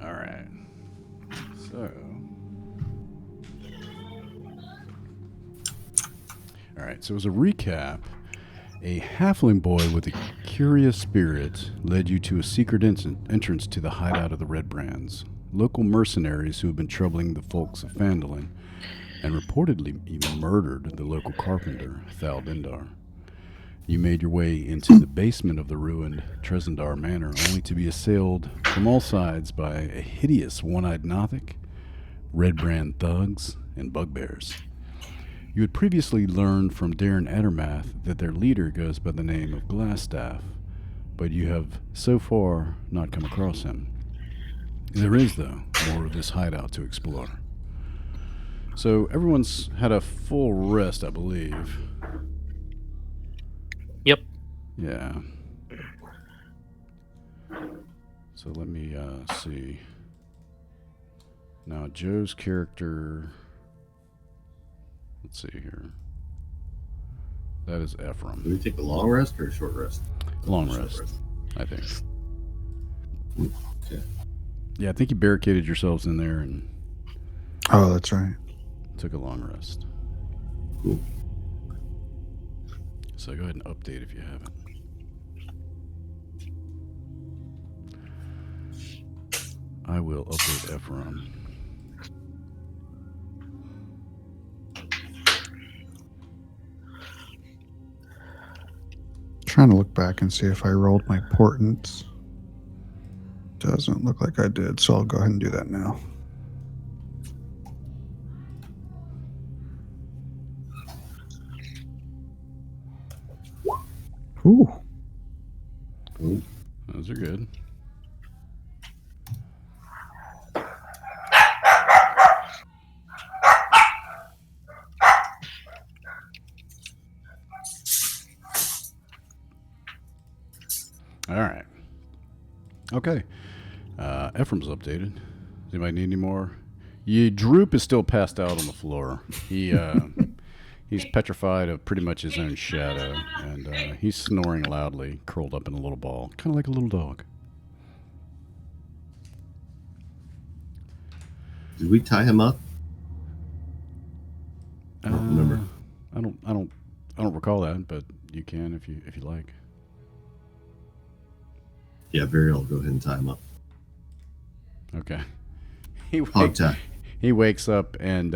All right. So. All right. So as a recap, a halfling boy with a curious spirit led you to a secret entrance to the hideout of the Redbrands, local mercenaries who have been troubling the folks of Phandelver and reportedly even murdered the local carpenter, Thalbindar. You made your way into the basement of the ruined Tresendar Manor, only to be assailed from all sides by a hideous one-eyed Nothic, Redbrand thugs, and bugbears. You had previously learned from Darren Ettermath that their leader goes by the name of Glassstaff, but you have so far not come across him. There is, though, more of this hideout to explore. So everyone's had a full rest, I believe. Yep. Yeah. So let me see. Now, Joe's character. Let's see here. That is Ephraim. Do we take a long rest or a short rest? Long rest, I think. Okay. Yeah, I think you barricaded yourselves in there and. Oh, that's right. Took a long rest. Cool. So go ahead and update if you haven't. I will update Ephraim. Trying to look back and see if I rolled my portents. Doesn't look like I did, so I'll go ahead and do that now. Ooh. Ooh. Those are good. All right. Okay. Ephraim's updated. Does anybody need any more? Droop is still passed out on the floor. He's petrified of pretty much his own shadow, and he's snoring loudly, curled up in a little ball, kind of like a little dog. Did we tie him up? I don't remember. I don't recall that, but you can if you like. Yeah, Barry will go ahead and tie him up. Okay. Hog tie. He wakes up and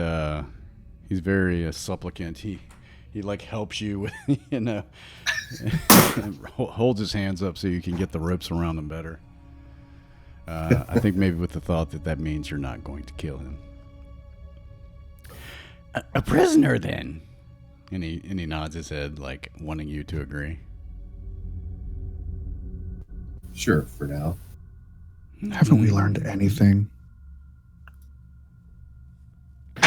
he's very supplicant. He like helps you with, holds his hands up so you can get the ropes around him better. I think maybe with the thought that means you're not going to kill him. A prisoner then. And he nods his head like wanting you to agree. Sure, for now. Haven't we learned anything? All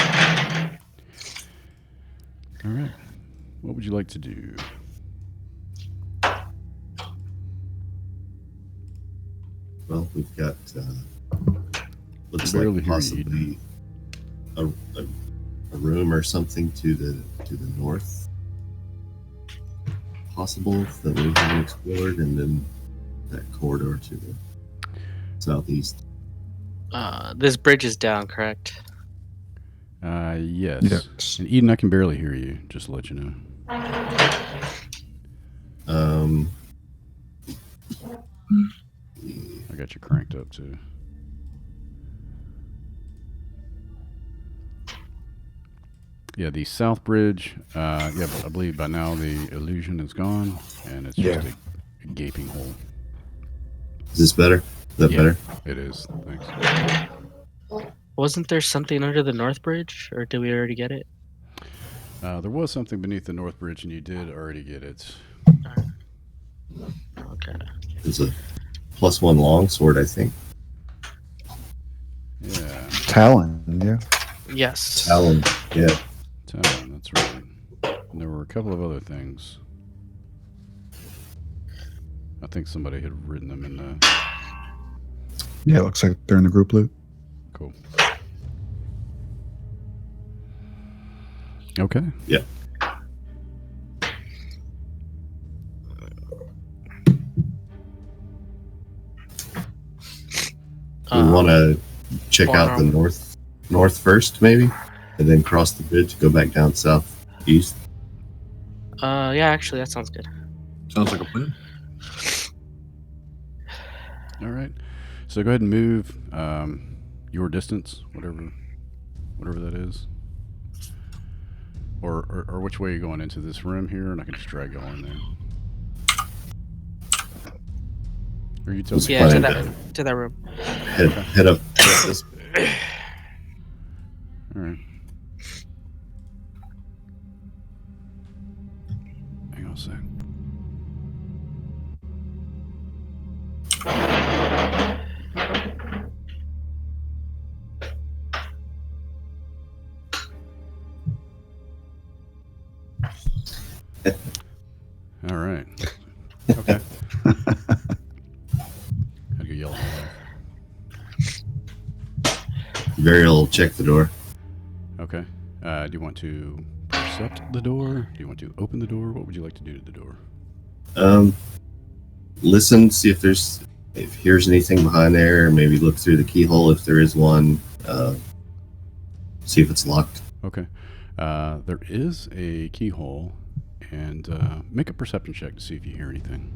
right. What would you like to do? Well, we've got looks Barely like hear you. possibly a room or something to the north. Possible that we haven't explored, and then that corridor to the southeast. This bridge is down, correct? Yes. Yes. And Eden, I can barely hear you, just to let you know. I got you cranked up too. Yeah, the south bridge. Yeah, but I believe by now the illusion is gone, and it's just a gaping hole. Is this better? Is that better? It is. Thanks. Wasn't there something under the north bridge, or did we already get it? There was something beneath the north bridge, and you did already get it. Okay. It's a +1 longsword, I think. Yeah. Talon, yeah. Yes. Talon, yeah. Talon, that's right. And there were a couple of other things. I think somebody had written them in the... Yeah, it looks like they're in the group loot. Cool. Okay. Yeah. We want to check or out the north first, maybe, and then cross the bridge, go back down southeast. Yeah, actually, that sounds good. Sounds like a plan. All right. So go ahead and move your distance, whatever that is. Or which way are you going into this room here, and I can just drag you all in there. Or you tell me. Yeah, to Fine. that room. Head up. This All right. Hang on a sec. All right. Okay. Had to go yell. Varial, check the door. Okay. Do you want to percept the door? Do you want to open the door? What would you like to do to the door? Listen, see if here's anything behind there. Maybe look through the keyhole if there is one. See if it's locked. Okay. There is a keyhole, and make a perception check to see if you hear anything.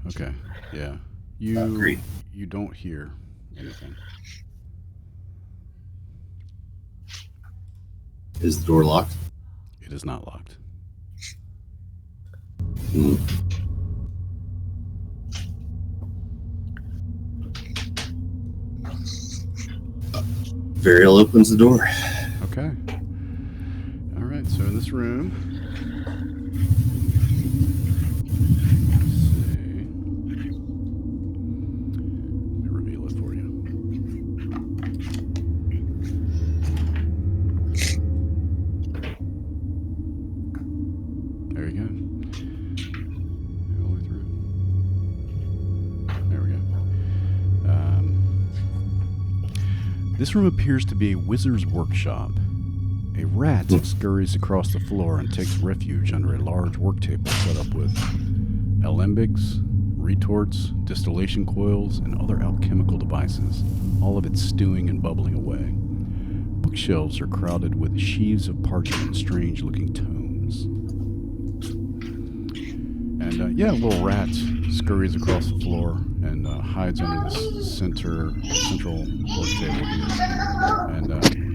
Okay. Yeah. Great. You don't hear anything. Is the door locked? It is not locked. Hmm. Varial opens the door. Okay. All right. So in this room, let's see. Let me reveal it for you. There you go. Go all the way through. There we go. This room appears to be a wizard's workshop. A rat scurries across the floor and takes refuge under a large work table set up with alembics, retorts, distillation coils, and other alchemical devices, all of it stewing and bubbling away. Bookshelves are crowded with sheaves of parchment and strange-looking tomes. And a little rat scurries across the floor and hides under this central work table here. And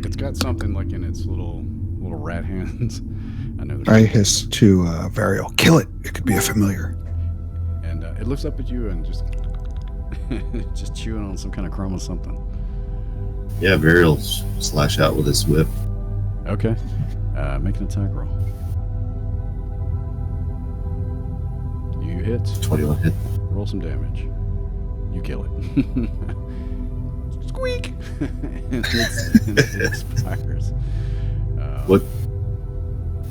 it's got something like in its little rat hands. I know. I hiss to Varial, kill it. It could be a familiar. And it looks up at you and just chewing on some kind of crumb or something. Yeah, Varial slash out with his whip. Okay. Make an attack roll. You hit. 21 hit. Roll some damage. You kill it. Squeak! and it expires. What?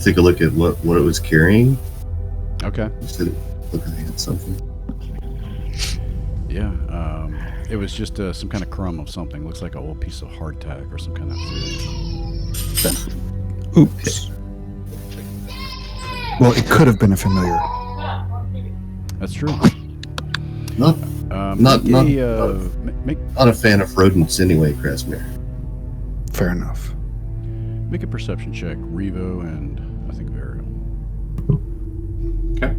Take a look at what it was carrying. Okay. You said look at something. Yeah. It was just some kind of crumb of something. Looks like a old piece of hardtack or some kind of food. Oops. Well, it could have been a familiar. That's true. Not Make a fan of rodents anyway, Krasmir. Fair enough. make a perception check, Revo and I think Varial. Okay.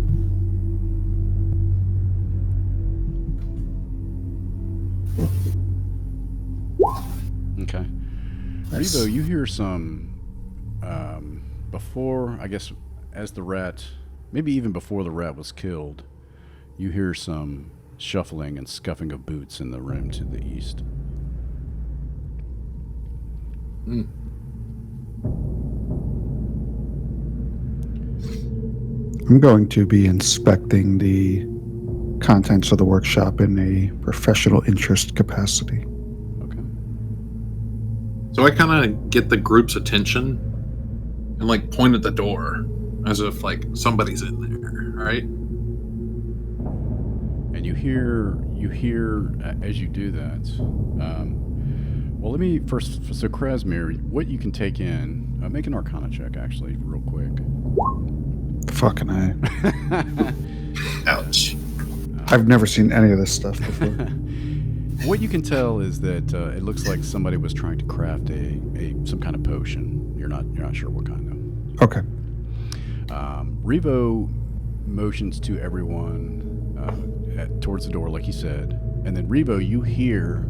Okay. Nice. Revo, you hear some before, I guess, as the rat, maybe even before the rat was killed, you hear some shuffling and scuffing of boots in the room to the east. Mm. I'm going to be inspecting the contents of the workshop in a professional interest capacity. Okay. So I kind of get the group's attention and like point at the door as if like somebody's in there, right? And you hear as you do that. Well, let me first. So, Krasmir, what you can take in, make an Arcana check actually, real quick. Fucking A. Ouch. I've never seen any of this stuff before. What you can tell is that it looks like somebody was trying to craft some kind of potion. You're not sure what kind though. Okay. Revo motions to everyone towards the door, like he said, and then Revo, you hear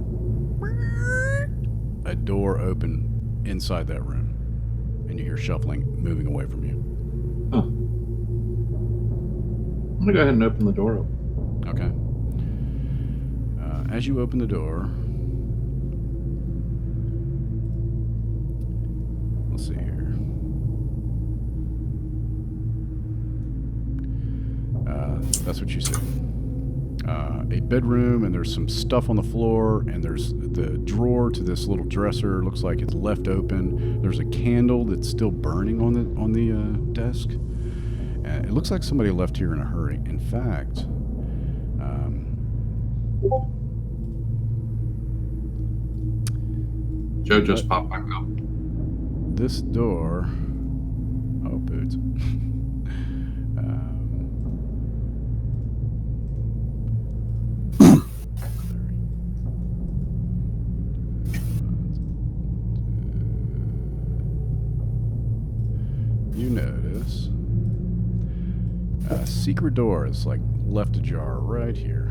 a door open inside that room, and you hear shuffling moving away from you. Oh. I'm gonna go ahead and open the door. Okay. As you open the door, let's see here. That's what you see. A bedroom, and there's some stuff on the floor, and there's the drawer to this little dresser. Looks like it's left open. There's a candle that's still burning on the desk. And it looks like somebody left here in a hurry. In fact, Joe just popped back up. this door. Oh, boots. You notice a secret door is like left ajar right here.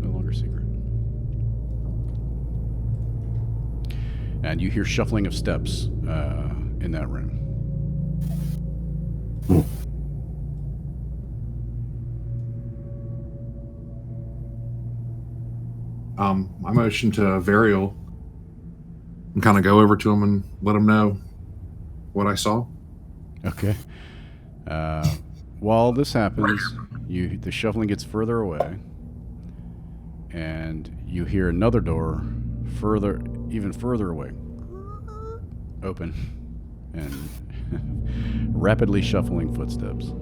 No longer secret. And you hear shuffling of steps in that room. I motion to Varial and kind of go over to him and let him know what I saw. Okay. While this happens, the shuffling gets further away, and you hear another door even further away, open, and rapidly shuffling footsteps.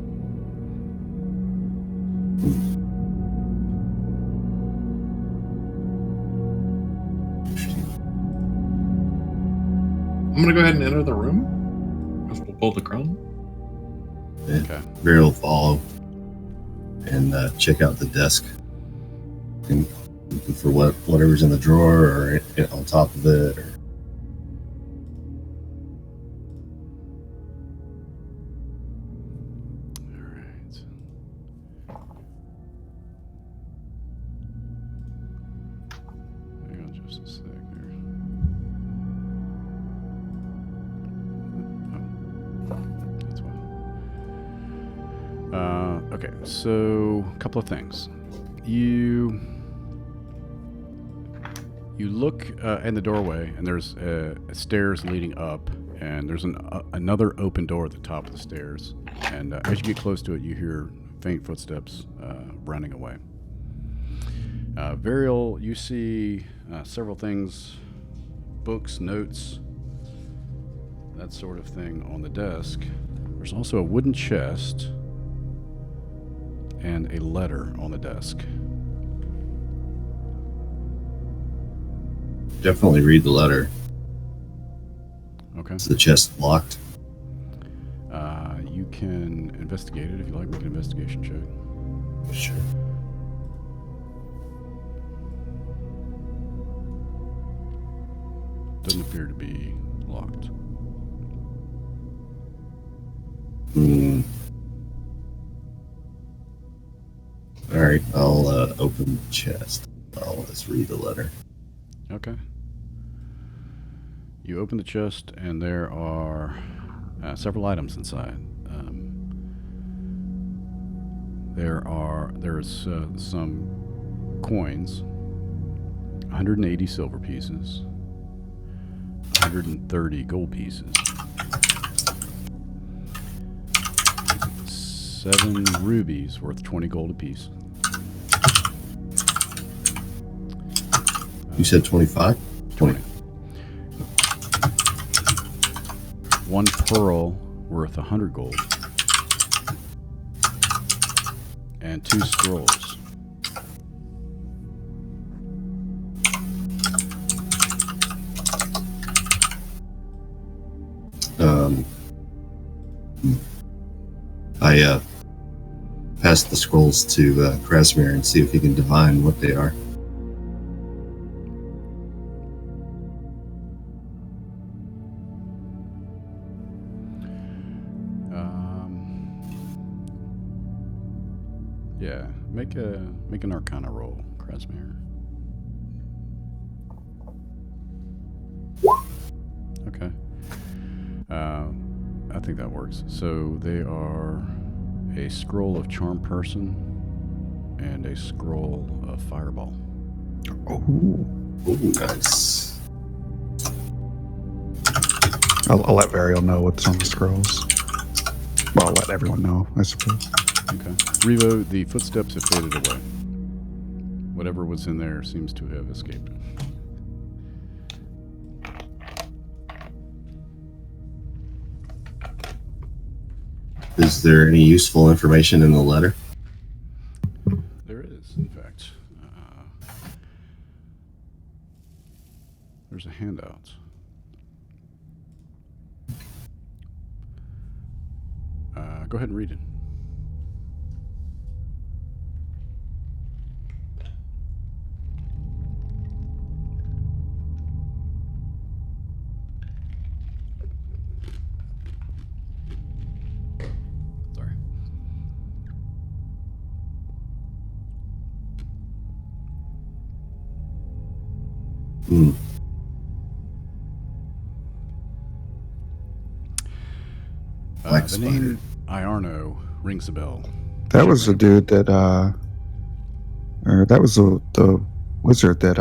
I'm gonna go ahead and enter the room. We'll pull the crown. Okay. Barry will follow and check out the desk and looking for whatever's in the drawer or on top of it. Or... All right. Hang on just a sec there. That's why. Okay, so a couple of things. You look in the doorway, and there's stairs leading up, and there's another open door at the top of the stairs. And as you get close to it, you hear faint footsteps running away. Varial, you see several things, books, notes, that sort of thing on the desk. There's also a wooden chest and a letter on the desk. Definitely read the letter. Okay. Is the chest locked? You can investigate it if you like. Make an investigation check. Sure. Doesn't appear to be locked. All right, I'll open the chest. I'll just read the letter. Okay. You open the chest, and there are several items inside. There's some coins, 180 silver pieces, 130 gold pieces, 7 rubies worth 20 gold apiece. You said 25? 20. 1 pearl worth 100 gold. And 2 scrolls. I pass the scrolls to Krasimir and see if he can divine what they are. Yeah, make an Arcana roll, Krasimir. Okay. I think that works. So they are a scroll of Charm Person and a scroll of Fireball. Ooh. Ooh, nice. I'll let Varial know what's on the scrolls. Well, I'll let everyone know, I suppose. Okay. Revo, the footsteps have faded away. Whatever was in there seems to have escaped. Is there any useful information in the letter? There is, in fact. There's a handout. Go ahead and read it. Sorry. Hmm. Black The spider. name Iarno rings a bell. That was the dude that, or that was the wizard that,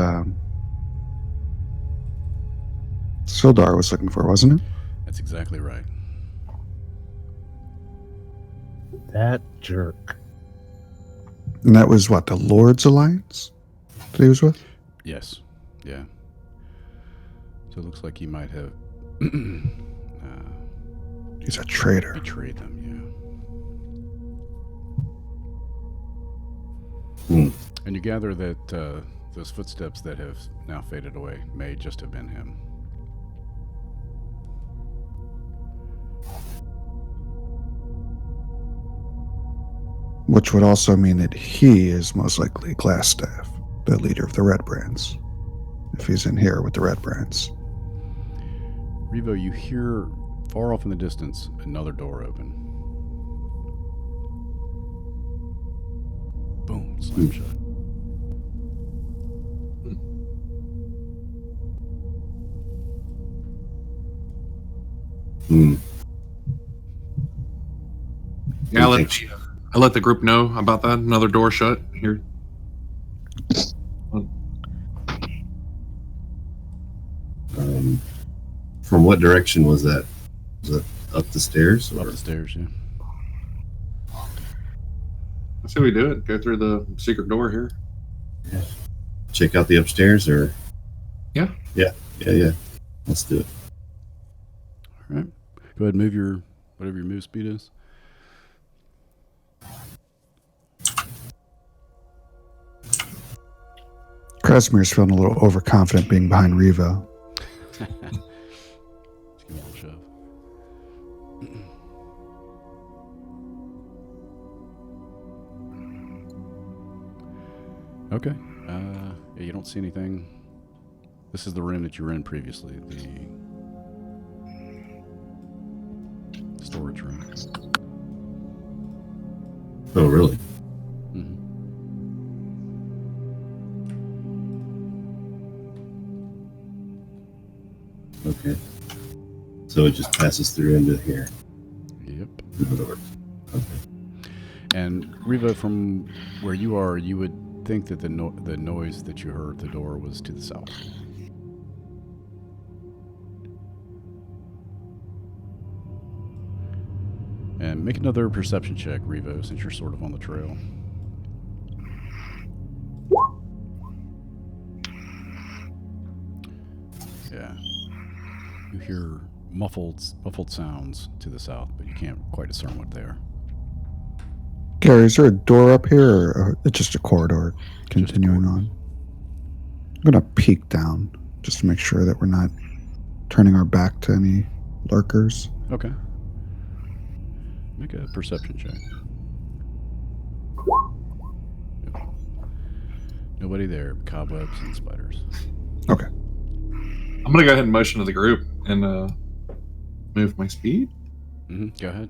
Sildar was looking for, wasn't it? That's exactly right. That jerk. And that was what, the Lord's Alliance that he was with? Yes. Yeah. So it looks like he might have He's a traitor. betrayed them, Hmm. And you gather that those footsteps that have now faded away may just have been him. Which would also mean that he is most likely Glassstaff, the leader of the Redbrands. If he's in here with the Redbrands. Revo, you hear far off in the distance another door open. Boom, slam shut. Hmm. Yeah, I let the group know about that. Another door shut here. From what direction was that? Was it up the stairs? Up Or? the stairs, yeah. That's how we do it. Go through the secret door here. Check out the upstairs, or? Yeah. Yeah. Let's do it. All right. Go ahead and move your, whatever your move speed is. Krasimir's feeling a little overconfident being behind Revo. Just give him a little shove. Okay. Yeah, you don't see anything. This is the room that you were in previously, the storage room. Oh, really? Mm-hmm. Okay. So it just passes through into here. Yep. In other words. Okay. And Riva, from where you are, you would think that the noise that you heard at the door was to the south. And make another perception check, Revo, since you're sort of on the trail. Yeah. You hear muffled sounds to the south, but you can't quite discern what they are. Gary, is there a door up here, or it's just a corridor continuing on? I'm going to peek down just to make sure that we're not turning our back to any lurkers. Okay. Make a perception check. Yep. Nobody there. Cobwebs and spiders. Okay. I'm gonna go ahead and motion to the group and move my speed. Go ahead.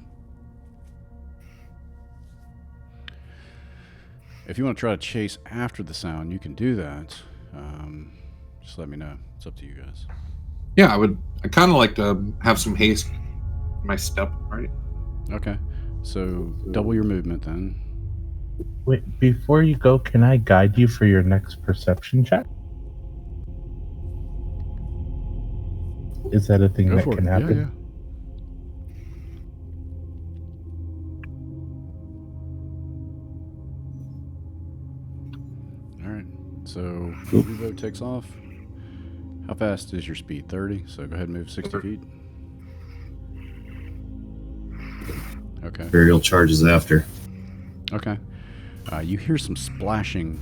If you want to try to chase after the sound, you can do that. Just let me know. It's up to you guys. Yeah, I kind of like to have some haste in my step, right? Okay. So double your movement then. Wait, before you go, can I guide you for your next perception check? Is that a thing Go that for can it. happen? Yeah. All right. So Revo takes off. How fast is your speed? 30. So go ahead and move 60 feet. Okay. Burial charges after. Okay. You hear some splashing.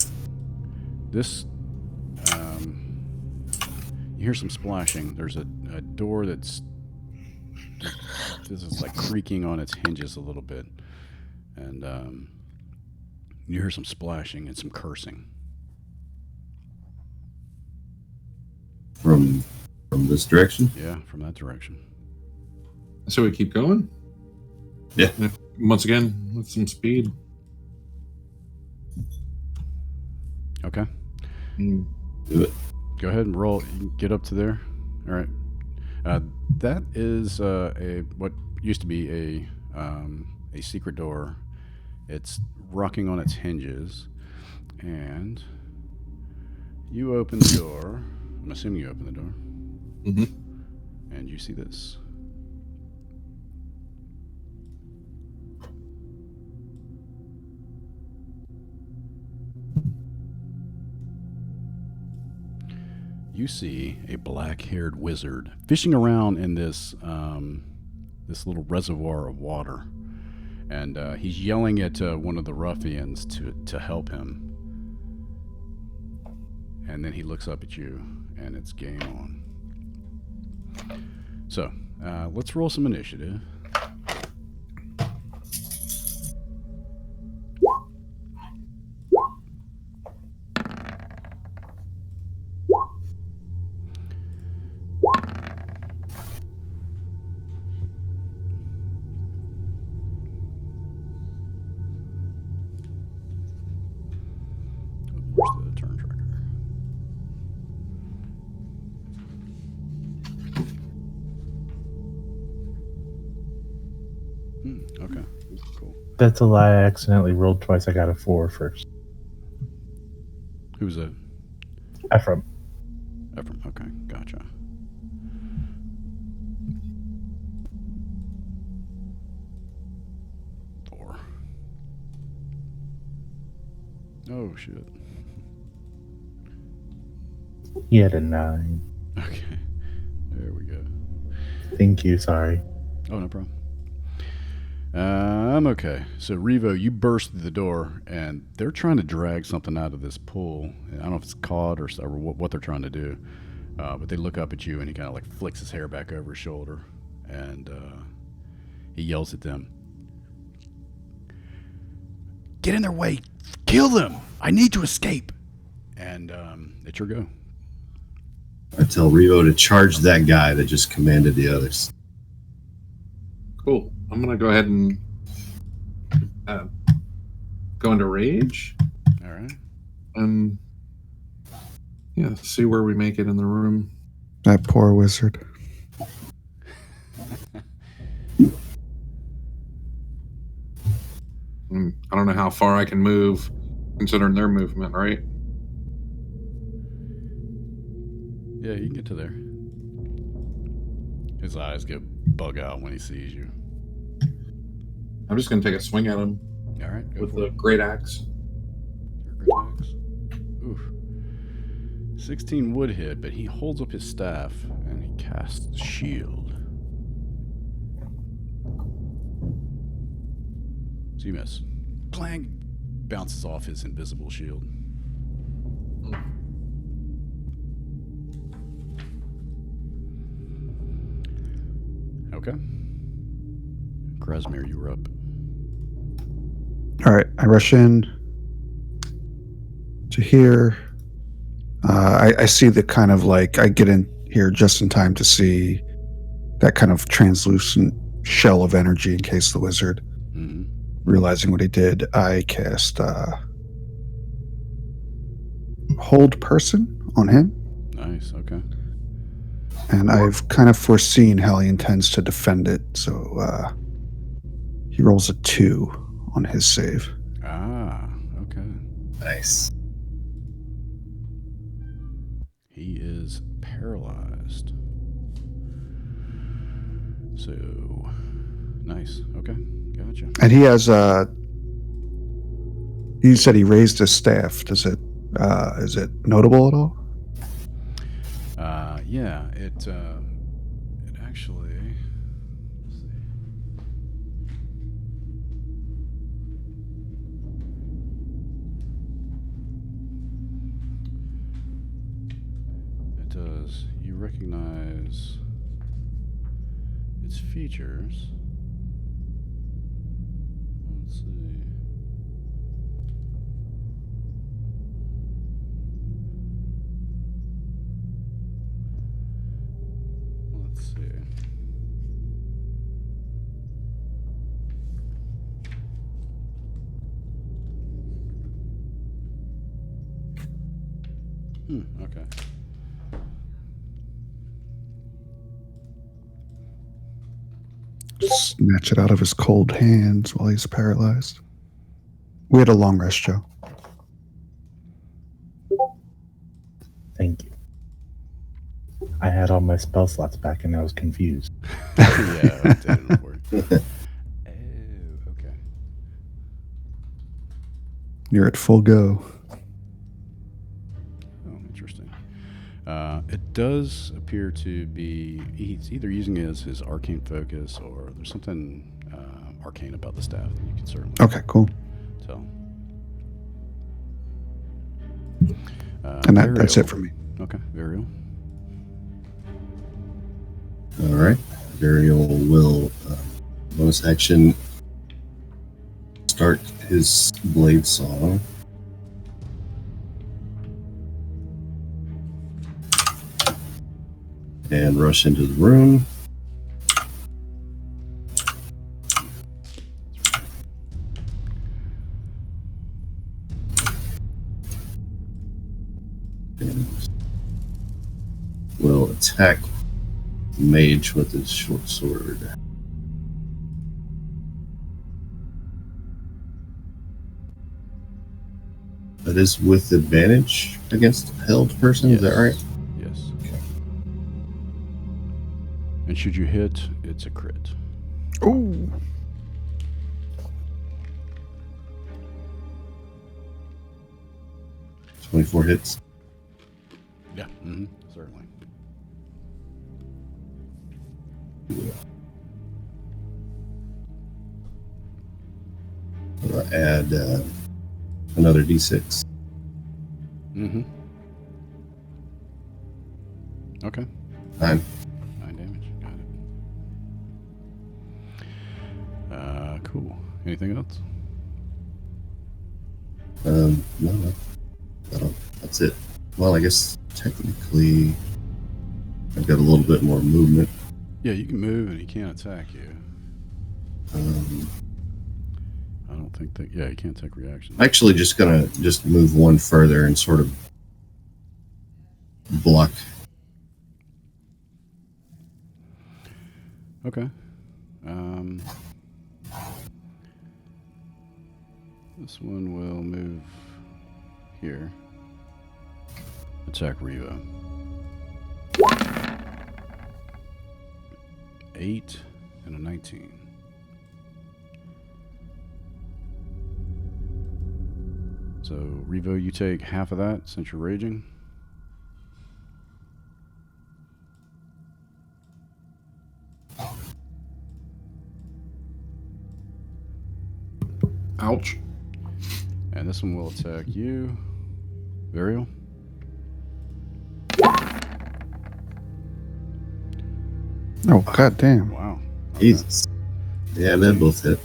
You hear some splashing. There's a door that's this is like creaking on its hinges a little bit, and you hear some splashing and some cursing. From this direction? Yeah, from that direction. So we keep going. Yeah. And once again, with some speed. Okay. Mm. Do it. Go ahead and roll. You can get up to there. All right. That is what used to be a secret door. It's rocking on its hinges, and you open the door. I'm assuming you open the door, and you see this. You see a black-haired wizard fishing around in this this little reservoir of water, and he's yelling at one of the ruffians to help him. And then he looks up at you, and it's game on. So let's roll some initiative. Where's the turn tracker? Okay, cool. That's a lie. I accidentally rolled twice. I got a 4 first. Who's that? Ephraim. Ephraim. Okay, gotcha. Four. Oh shit. He had a 9. Okay, there we go. Thank you. Sorry. Oh, no problem. I'm okay. So, Revo, you burst through the door, and they're trying to drag something out of this pool. I don't know if it's cod or what they're trying to do, but they look up at you, and he kind of like flicks his hair back over his shoulder, and he yells at them. Get in their way! Kill them! I need to escape! And it's your go. I tell Revo to charge that guy that just commanded the others. Cool. I'm gonna go ahead and go into rage. All right. And yeah, see where we make it in the room. That poor wizard. I don't know how far I can move, considering their movement, right? Yeah, you can get to there. His eyes get bug out when he sees you. I'm just gonna take a swing at him All right, go with for the it. great axe. Your great axe. Oof. 16 would hit, but he holds up his staff and he casts shield. So you miss. Clang! Bounces off his invisible shield. Okay. Krasmir, you were up. All right, I rush in to here. I see the kind of like, I get in here just in time to see that kind of translucent shell of energy encase the wizard. Mm-hmm. Realizing what he did, I cast Hold Person on him. Nice. Okay. And I've kind of foreseen how he intends to defend it, so he rolls a 2 on his save. Ah. Okay. Nice. He is paralyzed. So nice. Okay. Gotcha. And he has you said he raised his staff. Is it notable at all? Yeah. It actually. Let's see. It does. You recognize its features. Let's see. Let's see. Okay. Snatch it out of his cold hands while he's paralyzed. We had a long rest, Joe. Thank you. I had all my spell slots back and I was confused. Yeah, it didn't work. Oh, okay. You're at full go. Oh, interesting. It does appear to be he's either using it as his arcane focus or there's something arcane about the staff that you can certainly Okay, cool. tell. And that's Varial. it for me. Okay, Varial. All right. Varial will bonus action start his blade song. And rush into the room. And will attack Mage with his short sword. That is with advantage against held person, is that Yes. right? Yes. Okay. And should you hit, it's a crit. Ooh. – 24 hits. Yeah. Mm-hmm. Certainly. I'll add another d6. Mm-hmm. Okay. 9. 9 damage. Got it. Cool. Anything else? No. That's it. Well, I guess technically I've got a little bit more movement. Yeah, you can move and he can't attack you. I don't think that. Yeah, he can't take reaction. I'm actually just gonna move one further and sort of block. Okay. This one will move here. Attack Riva. 8 and a 19. So, Revo, you take half of that since you're raging. Ouch. And this one will attack you, Varial. Oh, goddamn. Wow. Okay. Jesus. Yeah, they both hit.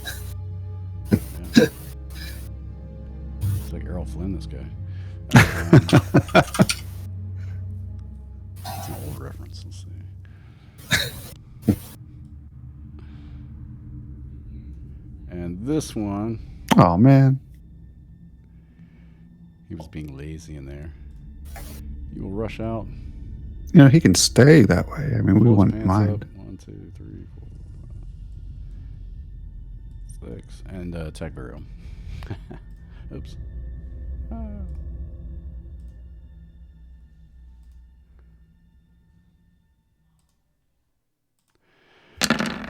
Flynn, this guy. It's an old reference. Let's see. And this one, Oh man. he was being lazy in there. You will rush out. You know, he can stay that way. I mean, we Pull his wouldn't pants mind. up. 1, 2, 3, 4, 5, 6. And attack burial. Oops. Ah.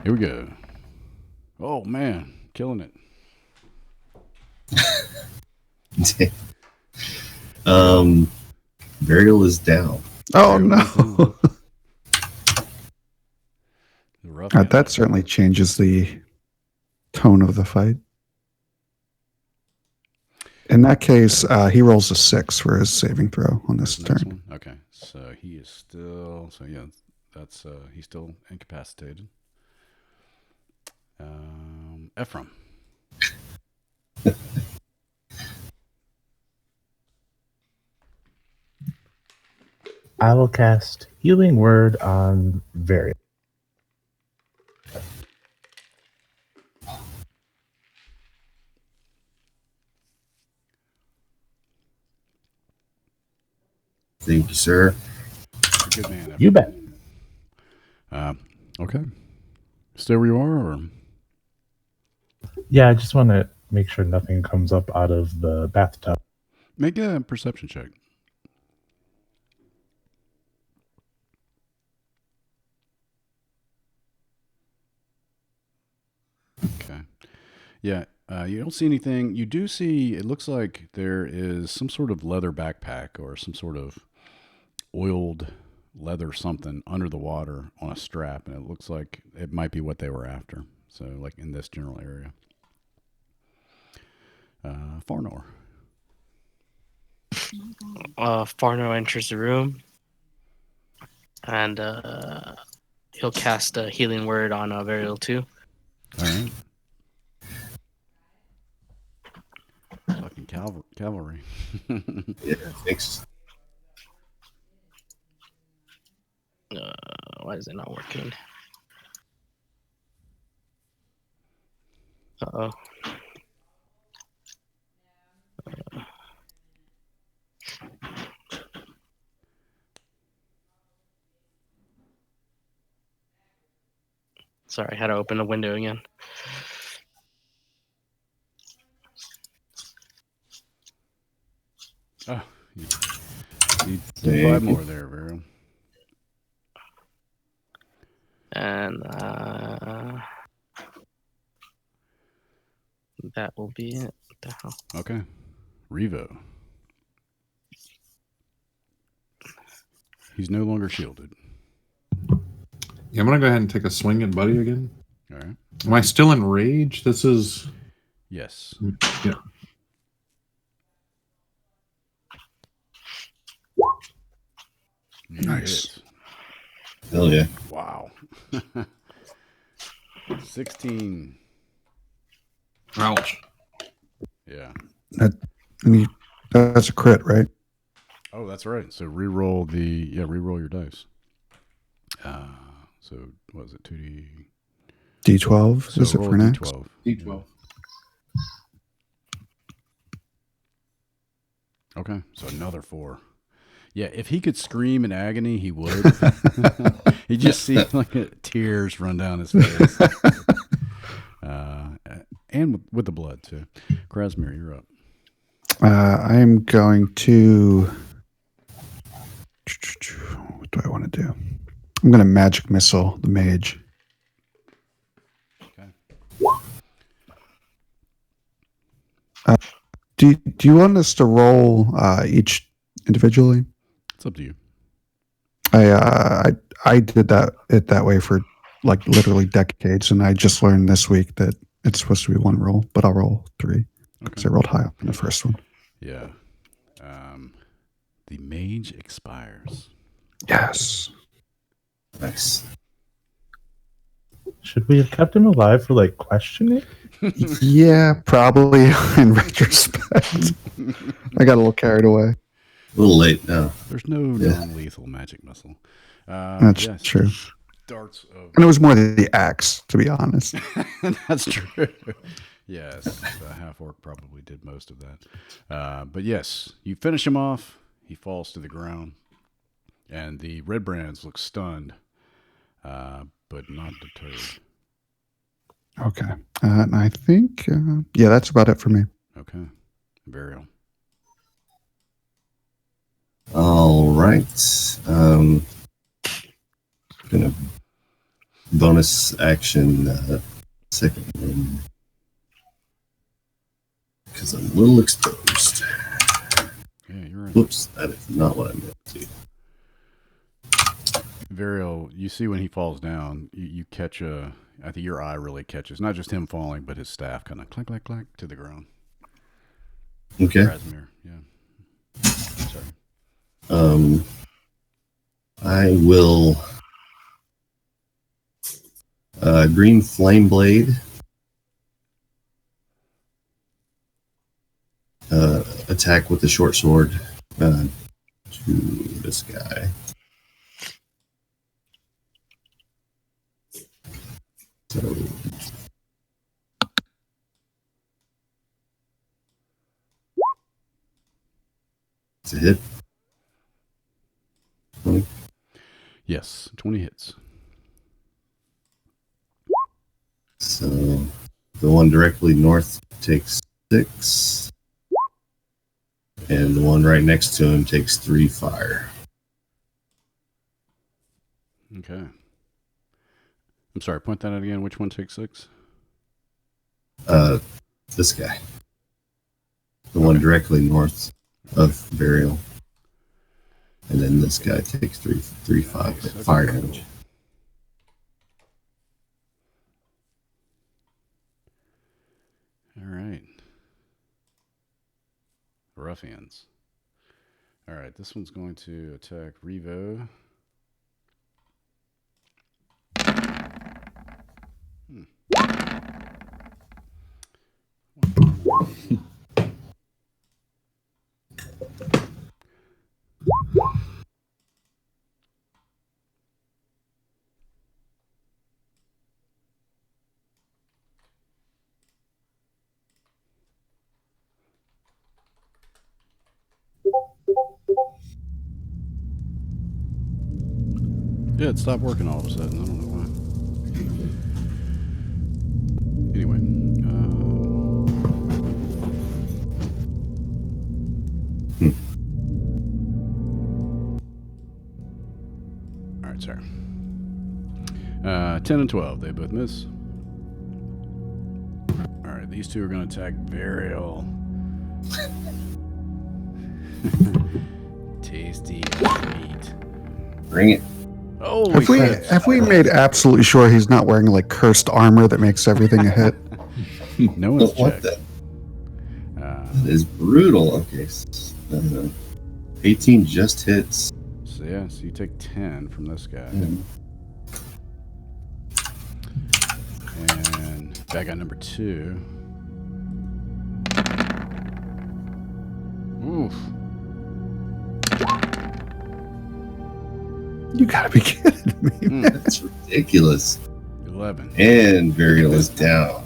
Here we go. Oh man, killing it. Burial is down. Oh Burial is no. down. The rough guy. That certainly changes the tone of the fight. In that case, he rolls a 6 for his saving throw on this The next turn. one? Okay, so he is still. So yeah, that's he's still incapacitated. Ephraim. I will cast Healing Word on Varian. Thank you, sir. Good man. Ephraim. You bet. Okay. Stay where you are, or Yeah, I just want to make sure nothing comes up out of the bathtub. make a perception check. Okay. Yeah, you don't see anything. You do see, it looks like there is some sort of leather backpack or some sort of oiled leather something under the water on a strap, and it looks like it might be what they were after. So, like in this general area. Farnor. Farno enters the room, and he'll cast a healing word on Varial too. All right. Fucking cavalry. Yeah, thanks. Why is it not working? Uh-oh. Sorry, I had to open the window again. Oh, you did 5 more there, Vero. And that will be it. What the hell? Okay. Revo. He's no longer shielded. Yeah, I'm gonna go ahead and take a swing at Buddy again. All right. Am I still in rage? This is Yes. yeah. Nice. Hell yeah. Wow. 16. Ouch. Yeah. That's a crit, right? Oh, that's right. So re-roll re-roll your dice. So what was it? 2D. D12 So is it roll for a next? D12. D12. Okay, so another 4. Yeah, if he could scream in agony, he would. He just see like tears run down his face, and with the blood too. Krasmir, you're up. I'm going to. What do I want to do? I'm going to magic missile the mage. Okay. Do you want us to roll each individually? It's up to you. I did that way for like literally decades, and I just learned this week that it's supposed to be 1 roll, but I'll roll 3 because I rolled high up in the first one. Yeah. The mage expires. Yes. Nice. Should we have kept him alive for like questioning? Yeah, probably in retrospect. I got a little carried away. A little late now. There's no Yeah. non-lethal magic missile. That's Yes. true. Darts of. And it was more the axe, to be honest. That's true. Yes, the half-orc probably did most of that. But yes, you finish him off. He falls to the ground. And the Redbrands look stunned, but not deterred. Okay. And I think, yeah, that's about it for me. Okay. Burial. All right. Gonna bonus action second room because I'm a little exposed. Yeah, you're right. Whoops, that is not what I meant to. Varial, you see when he falls down, you catch I think your eye really catches, not just him falling, but his staff kind of clack, clack, clack to the ground. Okay. Krasimir, yeah. Sorry. I will green flame blade. Attack with the short sword to this guy. So it's a hit. 20. Yes, 20 hits. So the one directly north takes 6. And the one right next to him takes 3 fire. Okay. I'm sorry, point that out again. Which one takes 6? This guy. The one directly north of Burial. And then this guy takes 3 fire damage. All right. Ruffians. All right, this one's going to attack Revo. Yeah, it stopped working all of a sudden. I don't know why. Anyway. All right, sorry. 10 and 12, they both miss. All right, these two are going to attack Burial. Tasty meat. Bring it. Oh, Have we made absolutely sure he's not wearing like cursed armor that makes everything a hit? No one's What checked. the? That is brutal. Okay. 18 just hits. So yeah, so you take 10 from this guy. And bad guy number 2. Oof. You gotta be kidding me. That's ridiculous. 11. And Burial is down.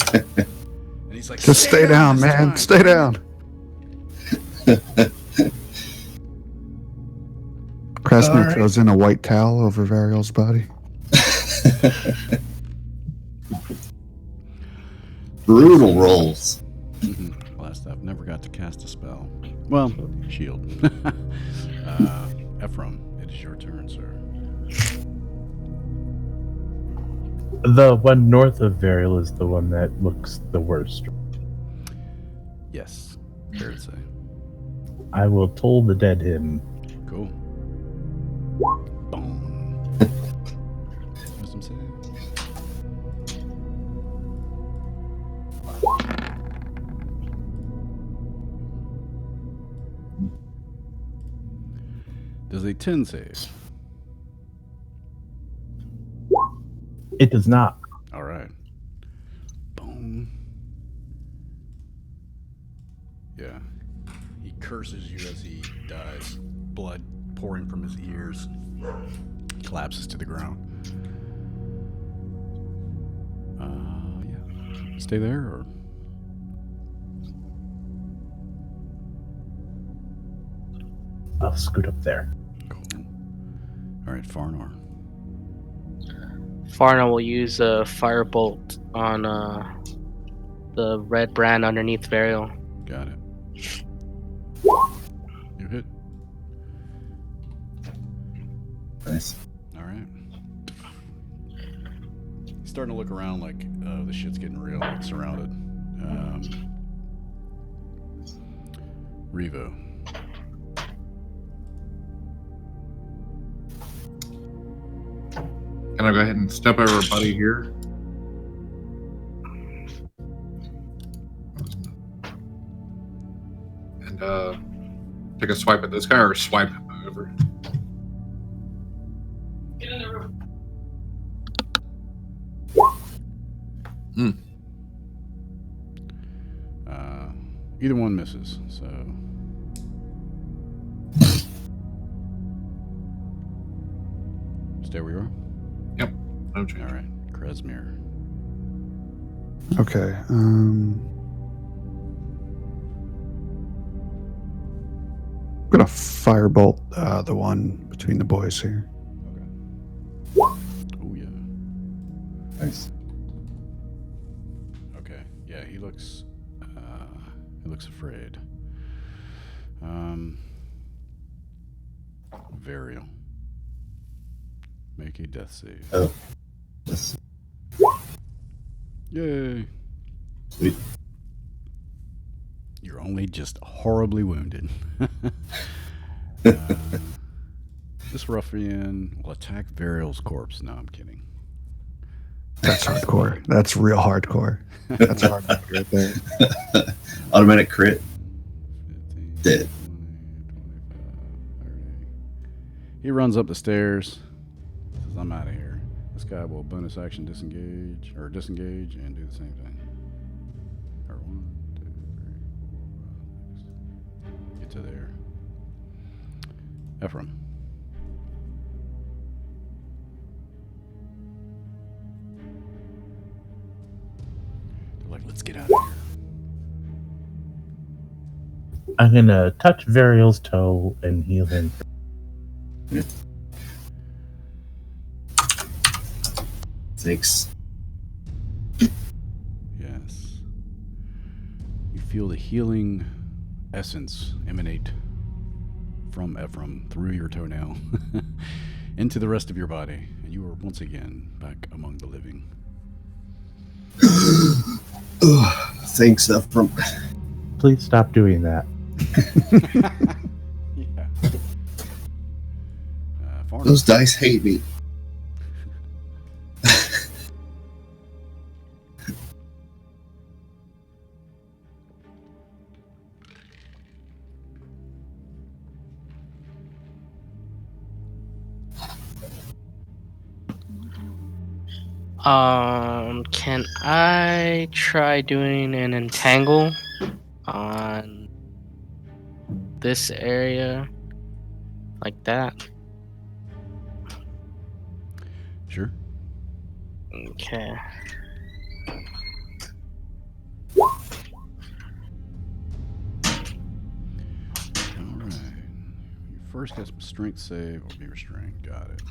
And he's like, Just stay down, this man. time." Stay down. Krasimir All right. throws in a white towel over Varial's body. Brutal rolls. Last I've never got to cast a spell. Well, shield. Ephraim, it is your turn, sir. The one north of Varial is the one that looks the worst. Yes, fair to say. I will toll the dead him. Cool. Boom. Wisdom save. Does a 10 save? It does not. All right. Yeah. He curses you as he dies, blood pouring from his ears. Collapses to the ground. Yeah. Stay there, or I'll scoot up there. cool. All right, Farnor. Farno will use a firebolt on the red brand underneath Varial. Got it. You hit. Nice. All right. He's starting to look around like, oh, this shit's getting real. Like surrounded. Revo. Can I go ahead and step over Buddy here? And take a swipe at this guy, or swipe over? Get in the room. Either one misses, so. Stay where you are. No change. All right, Kresmir. Okay. I'm gonna firebolt the one between the boys here. Oh yeah. Nice. Okay. Yeah, he looks afraid. Varial. Make a death save. Oh. That's Yay. sweet. You're only just horribly wounded. This ruffian will attack Varial's corpse. No, I'm kidding. That's hardcore. That's real hardcore. That's hard right there. Automatic crit. 15, Dead. 20, 25, 30. He runs up the stairs. Says, I'm out of here. This guy will bonus action disengage and do the same thing. Or 1, 2, 3, 4, 5, 6. Get to there. Ephraim. They're like, let's get out of here. I'm gonna touch Varial's toe and heal him. Thanks. Yes. You feel the healing essence emanate from Ephraim through your toenail into the rest of your body, and you are once again back among the living. Thanks, Ephraim. Please stop doing that. Yeah. Farnor. Those dice hate me. Can I try doing an entangle on this area like that? Sure. Okay. Alright. You first get some strength save or be restrained. Got it.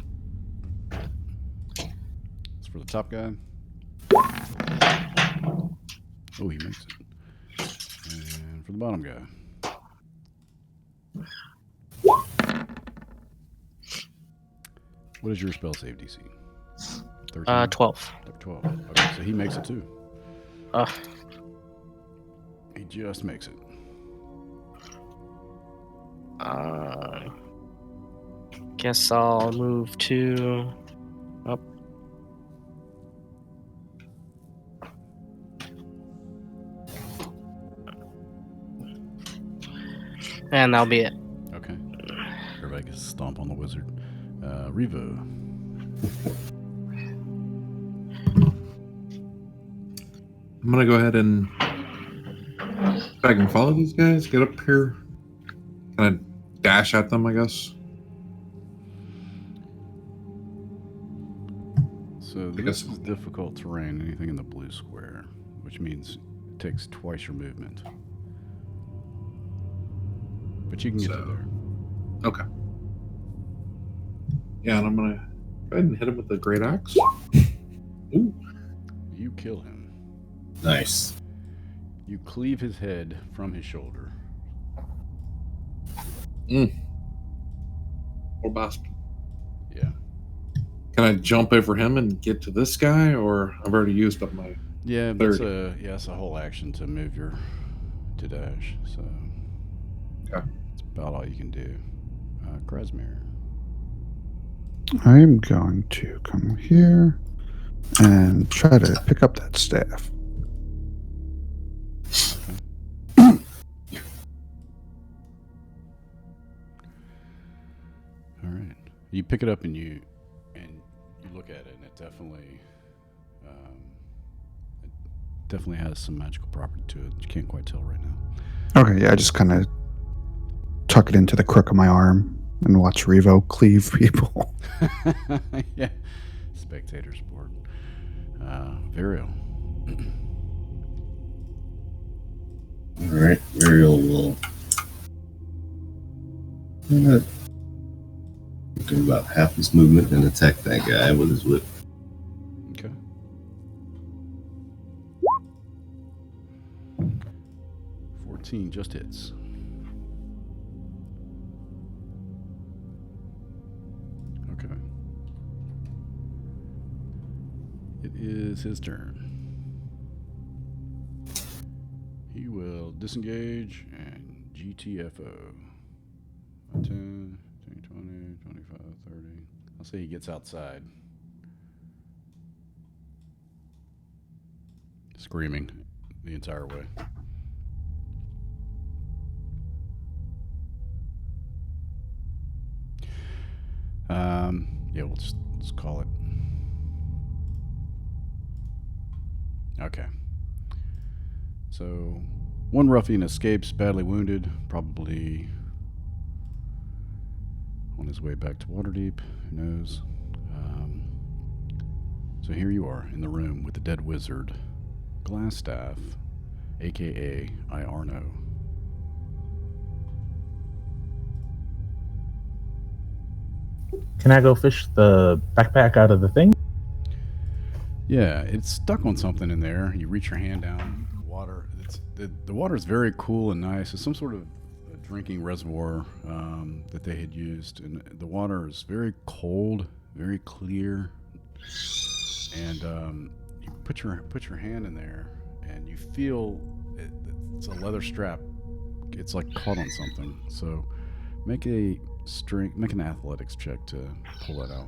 It's for the top guy. Oh, he makes it. And for the bottom guy. What is your spell save DC? 13? 12. 12. Okay, so he makes it too. Uh, He just makes it. Guess I'll move to up. And that'll be it. Okay. Everybody gets a stomp on the wizard. Revo. I'm gonna go ahead and I can follow these guys, get up here, kind of dash at them, I guess. So this is difficult terrain, anything in the blue square, which means it takes twice your movement. But you can get to there. Okay. Yeah, and I'm going to go ahead and hit him with the great axe. Ooh. You kill him. Nice. You cleave his head from his shoulder. Poor bastard. Yeah. Can I jump over him and get to this guy, or I've already used up my... Yeah, that's a whole action to move to dash. So okay. That's about all you can do. Krasmir. I'm going to come here and try to pick up that staff. All right. You pick it up and you look at it, and it definitely has some magical property to it. You can't quite tell right now. Okay, yeah, I just kind of tuck it into the crook of my arm and watch Revo cleave people. Yeah. Spectator sport. Varial. Alright, Varial will do about half his movement and attack that guy with his whip. Okay. $14 just hits. Okay. It is his turn. He will disengage and GTFO. 10, 20, 25, 30. I'll say he gets outside. Screaming the entire way. Yeah, let's call it. Okay. So, one ruffian escapes, badly wounded, probably on his way back to Waterdeep. Who knows? So here you are in the room with the dead wizard, Glassstaff, aka Iarno. Can I go fish the backpack out of the thing? Yeah, it's stuck on something in there. You reach your hand down. Water. The water is very cool and nice. It's some sort of drinking reservoir that they had used, and the water is very cold, very clear. And you put your hand in there, and you feel it's a leather strap. It's like caught on something. So make an athletics check to pull that out.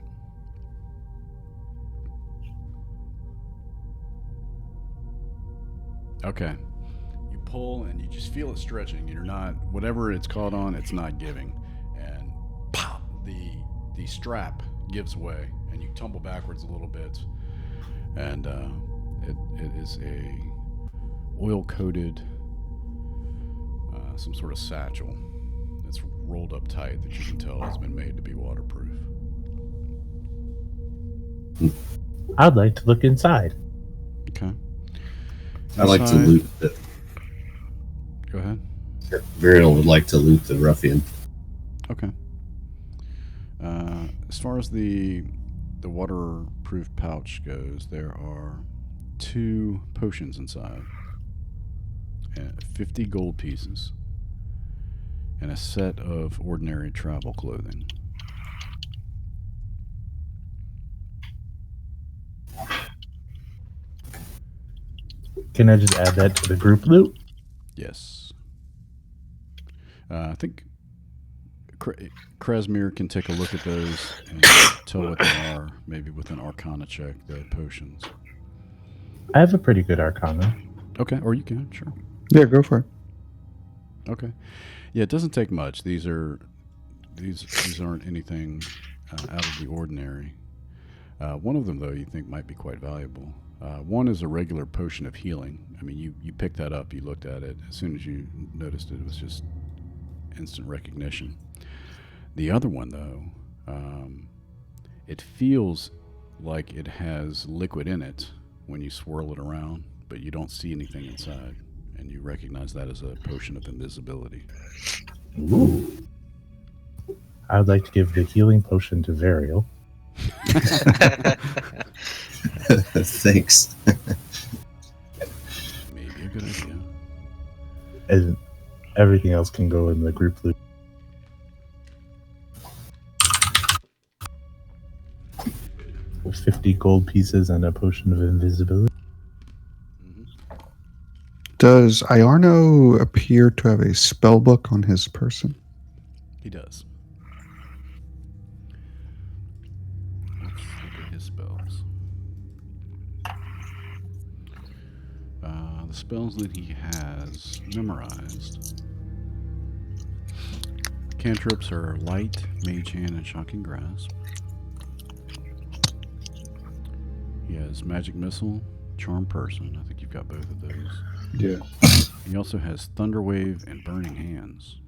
Okay. You pull and you just feel it stretching. You're not, whatever it's caught on, it's not giving. And pop, the strap gives way, and you tumble backwards a little bit. And it is a oil-coated, some sort of satchel that's rolled up tight that you can tell has been made to be waterproof. I'd like to look inside. Okay. I like to loot the... Go ahead. Varial would like to loot the ruffian. Okay. As far as the waterproof pouch goes, there are 2 potions inside, 50 gold pieces, and a set of ordinary travel clothing. Can I just add that to the group loot? Yes. I think Krasmir can take a look at those and tell what they are, maybe with an Arcana check, the potions. I have a pretty good Arcana. Okay, or you can, sure. Yeah, go for it. Okay. Yeah, it doesn't take much. These aren't anything out of the ordinary. One of them, though, you think might be quite valuable. One is a regular potion of healing. I mean, you picked that up, you looked at it. As soon as you noticed it, it was just instant recognition. The other one, though, it feels like it has liquid in it when you swirl it around, but you don't see anything inside. And you recognize that as a potion of invisibility. Ooh. I would like to give the healing potion to Varial. Thanks. Maybe a good idea. And everything else can go in the group loot. With 50 gold pieces and a potion of invisibility. Does Iarno appear to have a spell book on his person? He does. Let's look at his spells. The spells that he has memorized. Cantrips are Light, Mage Hand, and Shocking Grasp. He has Magic Missile, Charm Person. I think you've got both of those. Yeah. He also has Thunder Wave and Burning Hands.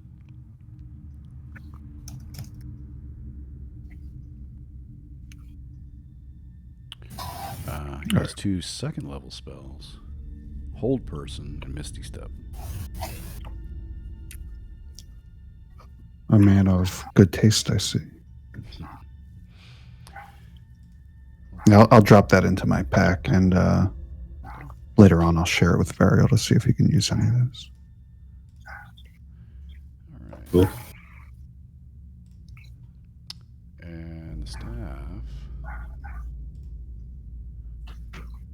He has 2 second-level spells, Hold Person and Misty Step. A man of good taste, I see. I'll drop that into my pack, and later on I'll share it with Varial to see if he can use any of those. All right. Cool. And the staff.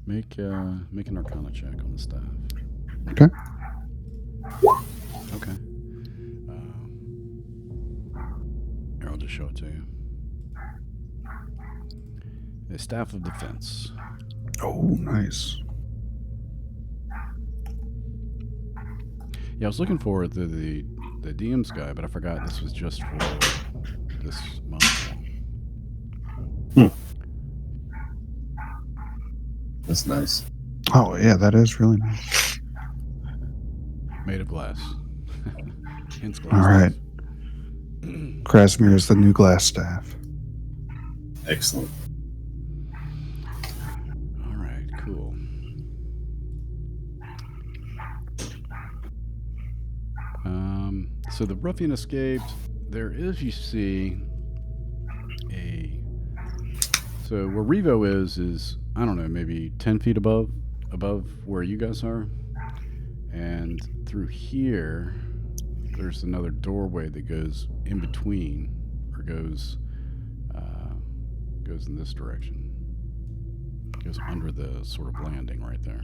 Make an Arcana check on the staff. Okay. Okay. Here, I'll just show it to you. The Staff of Defense. Oh, nice. Yeah, I was looking for the DM's guy, but I forgot this was just for this month. That's nice. Oh, yeah, that is really nice. Made of glass. Hence glass. All right. Krasmir is the new glass staff. Excellent. All right, cool. So the ruffian escaped. There is, you see, so where Revo is I don't know, maybe 10 feet above where you guys are, and through here, there's another doorway that goes in between, or goes in this direction. Goes under the sort of landing right there.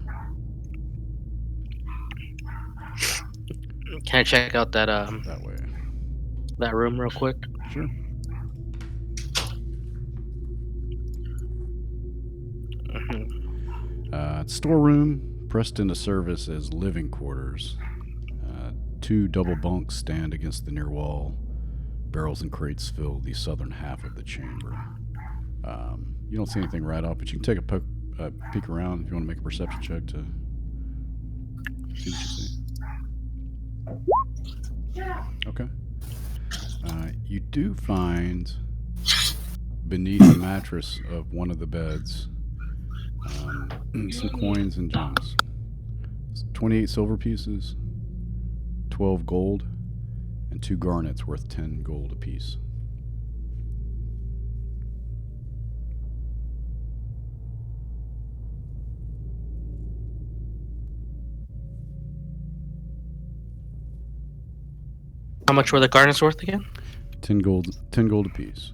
Can I check out that That way. that room real quick? Sure. Storeroom, pressed into service as living quarters. 2 double bunks stand against the near wall. Barrels and crates fill the southern half of the chamber. You don't see anything right off, but you can take a peek around if you want to make a perception check to see what you see. Okay. You do find beneath the mattress of one of the beds some coins and gems. 28 silver pieces, 12 gold, and 2 garnets worth 10 gold apiece. How much were the garnets worth again? 10 gold apiece.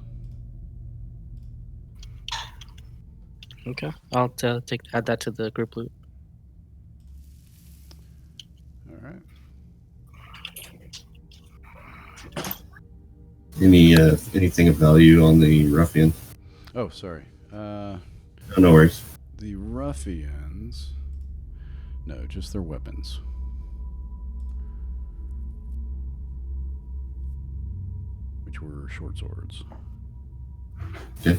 Okay, I'll add that to the group loot. All right. Anything of value on the ruffian? Oh, sorry. No worries. The ruffians. No, just their weapons. Which were short swords. Okay.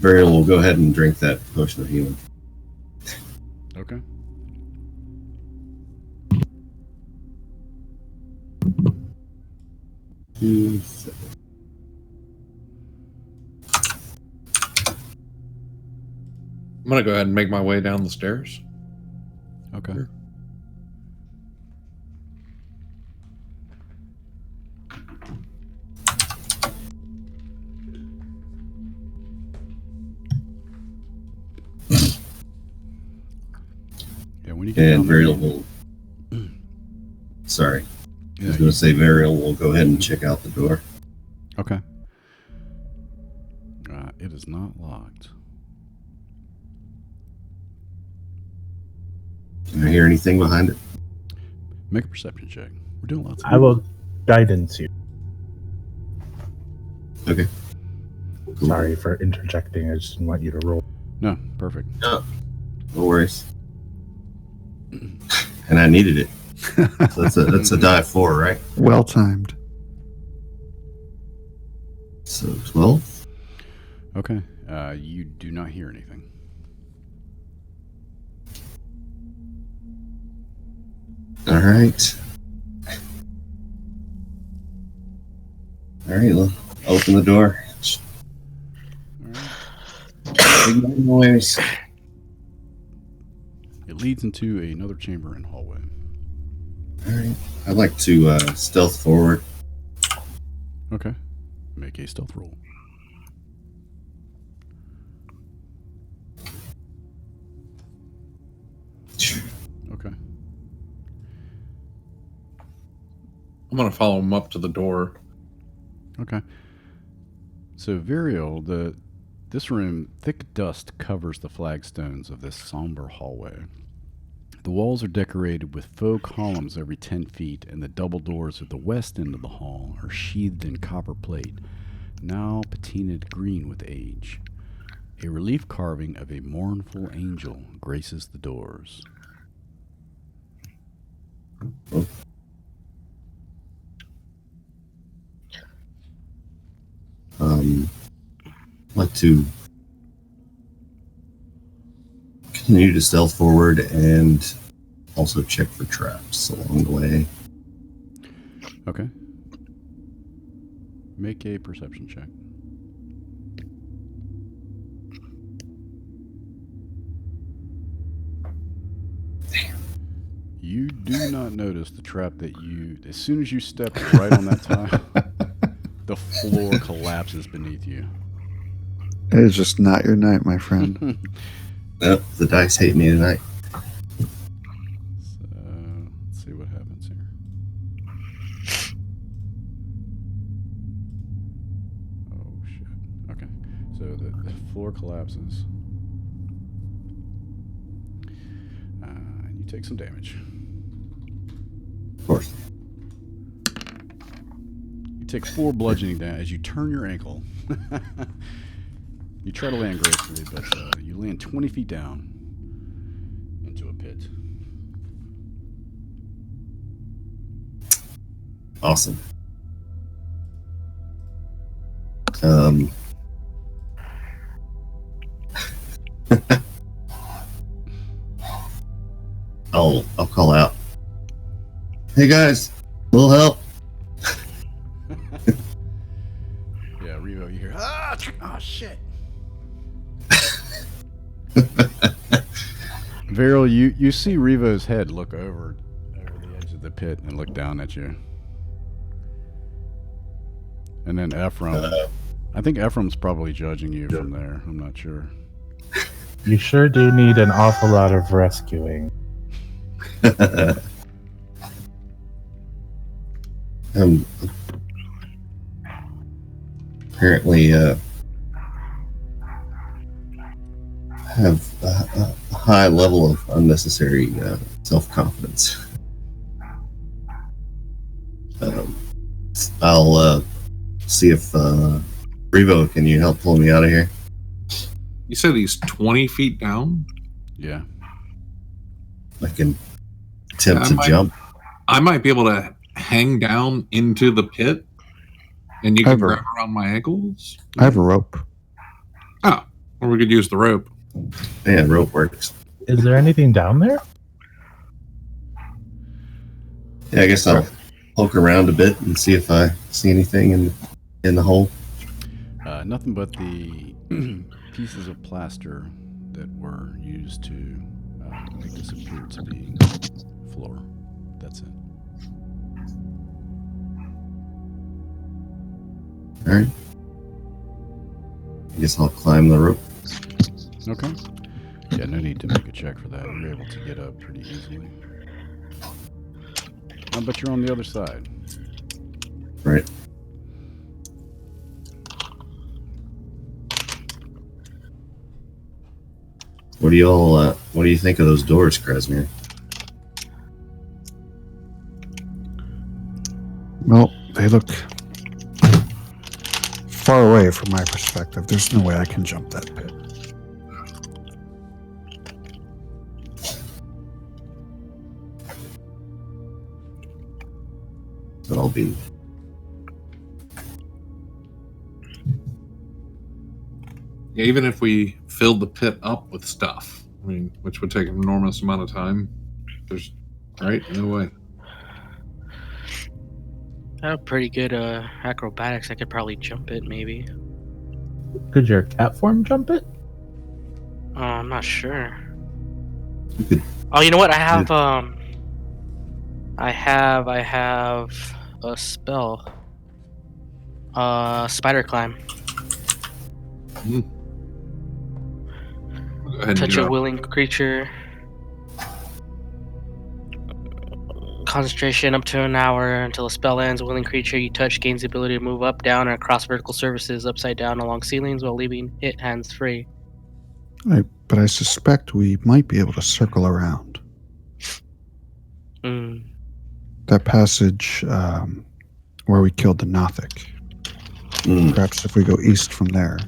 Burial will go ahead and drink that potion of healing. Okay. I'm gonna go ahead and make my way down the stairs. Okay. Sure. Yeah, when you get And down there, Burial will. Sorry. I yeah, was going to say Burial will go ahead and check out the door. okay. It is not locked. Can I hear anything behind it? Make a perception check. We're doing lots of I will guidance you. Okay. Cool. Sorry for interjecting. I just didn't want you to roll. No, perfect. No worries. And I needed it. So that's a die 4, right? Well timed. So 12. Okay. You do not hear anything. All right. All right. Well, open the door. All right. Big noise. It leads into another chamber and hallway. All right. I'd like to stealth forward. Okay. Make a stealth roll. Okay. I'm gonna follow him up to the door. Okay. So, Virial, this room, thick dust covers the flagstones of this somber hallway. The walls are decorated with faux columns every 10 feet, and the double doors at the west end of the hall are sheathed in copper plate, now patinaed green with age. A relief carving of a mournful angel graces the doors. I'd like to continue to stealth forward and also check for traps along the way. Okay. Make a perception check. You do not notice the trap that as soon as you step right on that tile, the floor collapses beneath you. It is just not your night, my friend. Nope, the dice hate me tonight. So, let's see what happens here. Oh, shit. Okay. So the floor collapses. And you take some damage. Of course. You take 4 bludgeoning damage as you turn your ankle. You try to land gracefully, but you land 20 feet down into a pit. Awesome. I'll call out. Hey guys, a little help. Yeah, Revo, you hear, oh shit. Viral, you see Revo's head look over the edge of the pit and look down at you. And then Ephraim. I think Ephraim's probably judging you from there. I'm not sure. You sure do need an awful lot of rescuing. Apparently have a high level of unnecessary self-confidence. I'll see if Revo, can you help pull me out of here? You said he's 20 feet down? Yeah. I can attempt to jump. I might be able to hang down into the pit, and you can grab around my ankles. I have a rope. Oh, Or we could use the rope. Yeah, rope works. Is there anything down there? Yeah, I guess I'll poke around a bit and see if I see anything in the hole. Nothing but the pieces of plaster that were used to make this appear to be floor. That's it. All right. I guess I'll climb the rope. Okay. Yeah, no need to make a check for that. You're able to get up pretty easily. But you're on the other side. Right. What do you think of those doors, Kresimir? Well, they look far away from my perspective. There's no way I can jump that pit. So I'll be. Yeah, even if we filled the pit up with stuff, I mean, which would take an enormous amount of time, there's, right? No way. I have pretty good acrobatics. I could probably jump it, maybe. Could your cat form jump it? I'm not sure. You could, Oh, you know what? I have I have a spell. Spider climb. Go ahead and Touch do a it. willing creature. Concentration up to an hour until a spell ends. A willing creature you touch gains the ability to move up, down, or across vertical surfaces, upside down, along ceilings, while leaving it hands free. But I suspect we might be able to circle around. Mm. That passage where we killed the Nothic. Perhaps if we go east from there.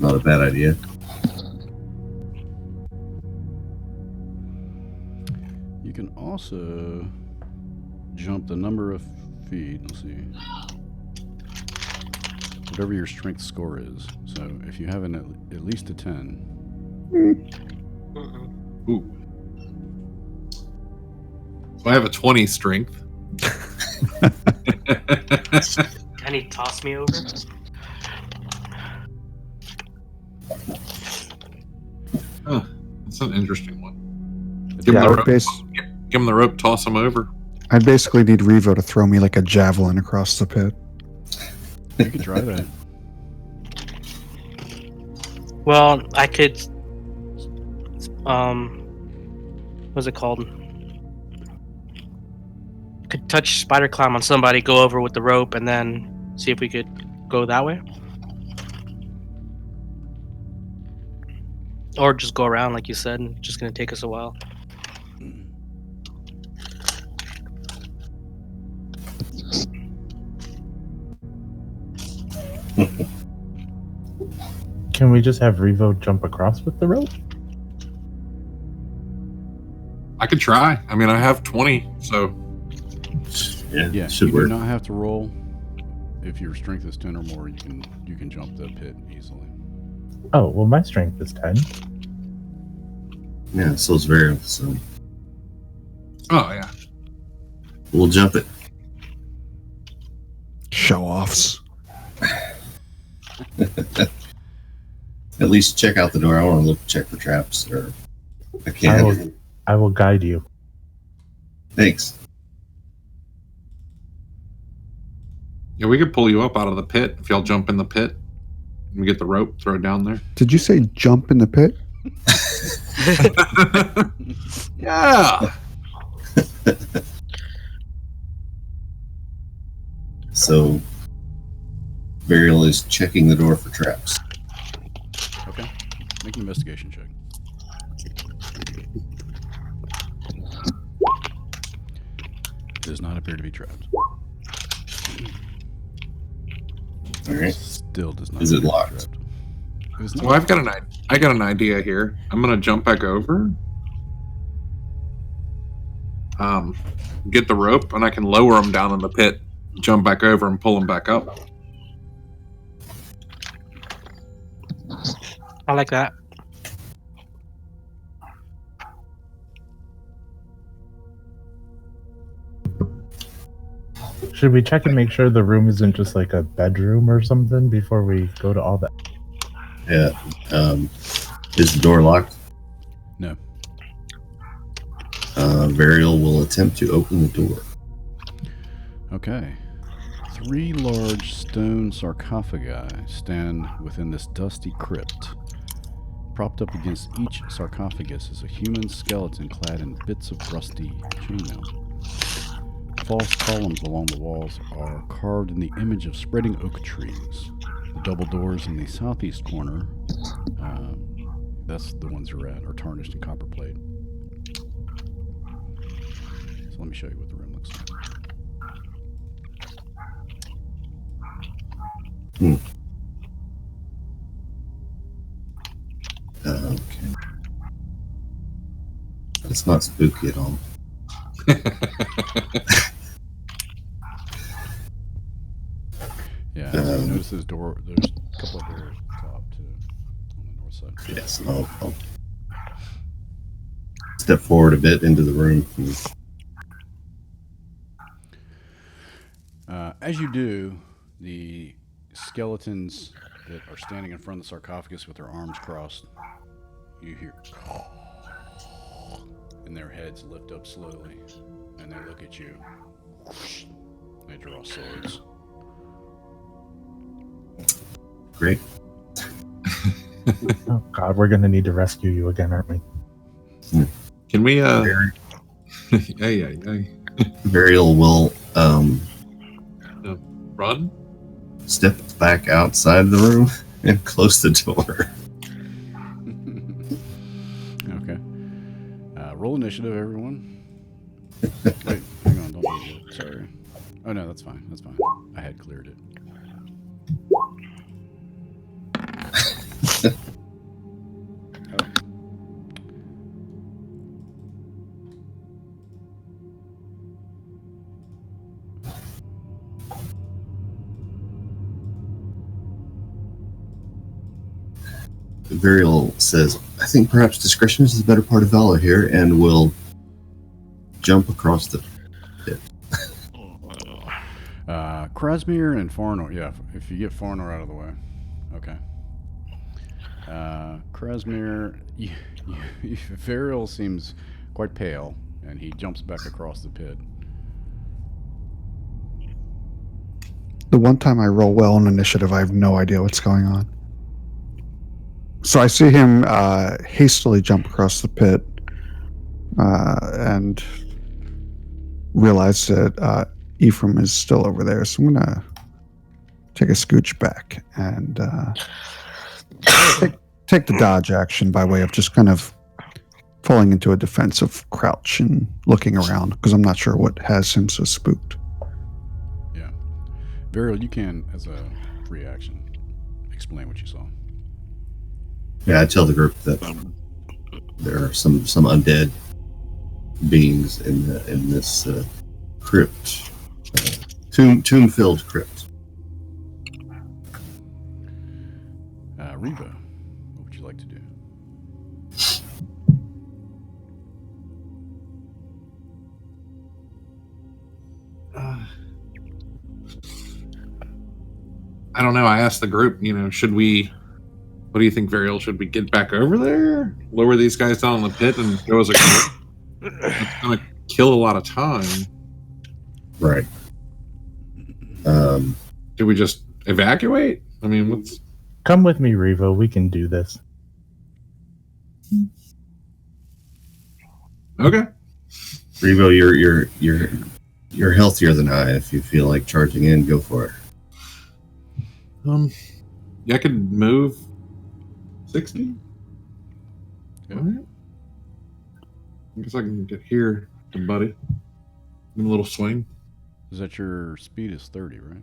not a bad idea. You can also jump the number of feet. Let's see. Whatever your strength score is. So if you have at least a 10. Mm-hmm. Ooh. So I have a 20 strength. Can he toss me over? Oh, that's an interesting one. It Give him, Yeah, the I would rope, give him the rope, toss him over. I'd basically need Revo to throw me like a javelin across the pit. You could try that. Well, I could. What's it called? Could touch spider climb on somebody, go over with the rope, and then see if we could go that way. Or just go around, like you said, and just gonna take us a while. Can we just have Revo jump across with the rope? I could try. I mean, I have 20, so Yeah, Yeah, should you work. do not have to roll. If your strength is 10 or more, you can jump the pit easily. Oh, well, my strength is 10. Yeah, so it's variable. So oh yeah. we'll jump it. Show offs. At least check out the door. I want to check for traps, or I can't. I will guide you. Thanks. Yeah, we could pull you up out of the pit if y'all jump in the pit. And we get the rope, throw it down there. Did you say jump in the pit? Yeah. So Burial is checking the door for traps. Okay. Make an investigation check. Does not appear to be trapped. All right. Still does not. Is it appear to be locked? trapped. It is not. Well, I got an idea here. I'm gonna jump back over. Get the rope, and I can lower him down in the pit. Jump back over and pull him back up. I like that. Should we check and make sure the room isn't just like a bedroom or something before we go to all that? Yeah. Is the door locked? No. Varial will attempt to open the door. Okay. 3 large stone sarcophagi stand within this dusty crypt. Propped up against each sarcophagus is a human skeleton clad in bits of rusty chainmail. False columns along the walls are carved in the image of spreading oak trees. The double doors in the southeast corner, that's the ones you're at, are tarnished in copper plate. So let me show you what the room looks like. Okay. It's not spooky at all. Yeah, so notice there's a couple of doors at the top too, on the north side. Yes, I'll step forward a bit into the room. As you do, the skeletons that are standing in front of the sarcophagus with their arms crossed, you hear, and their heads lift up slowly, and they look at you. They draw swords. Great. Oh God, we're gonna need to rescue you again, aren't we? Can we? Vari- Hey. Varial will Run? step back outside the room and close the door. Okay. Roll initiative, everyone. Wait, hang on, don't do it. Sorry. Oh no, that's fine. That's fine. I had cleared it. Oh. Varial says, I think perhaps discretion is the better part of valor here, and will jump across the pit. Krasmir and Farnor. Yeah, if you get Farnor out of the way. Okay. Krasmir, Varial seems quite pale, and he jumps back across the pit. The one time I roll well on initiative, I have no idea what's going on. So I see him hastily jump across the pit and realize that Ephraim is still over there. So I'm going to take a scooch back and take the dodge action by way of just kind of falling into a defensive crouch and looking around because I'm not sure what has him so spooked. Yeah. Varial, you can, as a free action, explain what you saw. Yeah, I tell the group that there are some undead beings in this crypt, tomb-filled crypt. Reva, what would you like to do? I don't know. I asked the group, should we? What do you think, Varial? Should we get back over there, lower these guys down in the pit, and go as a group? It's gonna kill a lot of time. Right. Do we just evacuate? I mean, what's? Come with me, Revo. We can do this. Okay. Revo, you're healthier than I. If you feel like charging in, go for it. Yeah, I could move 60. Yeah. All right. I guess I can get here to Buddy. Give him a little swing. Is that your speed is 30, right?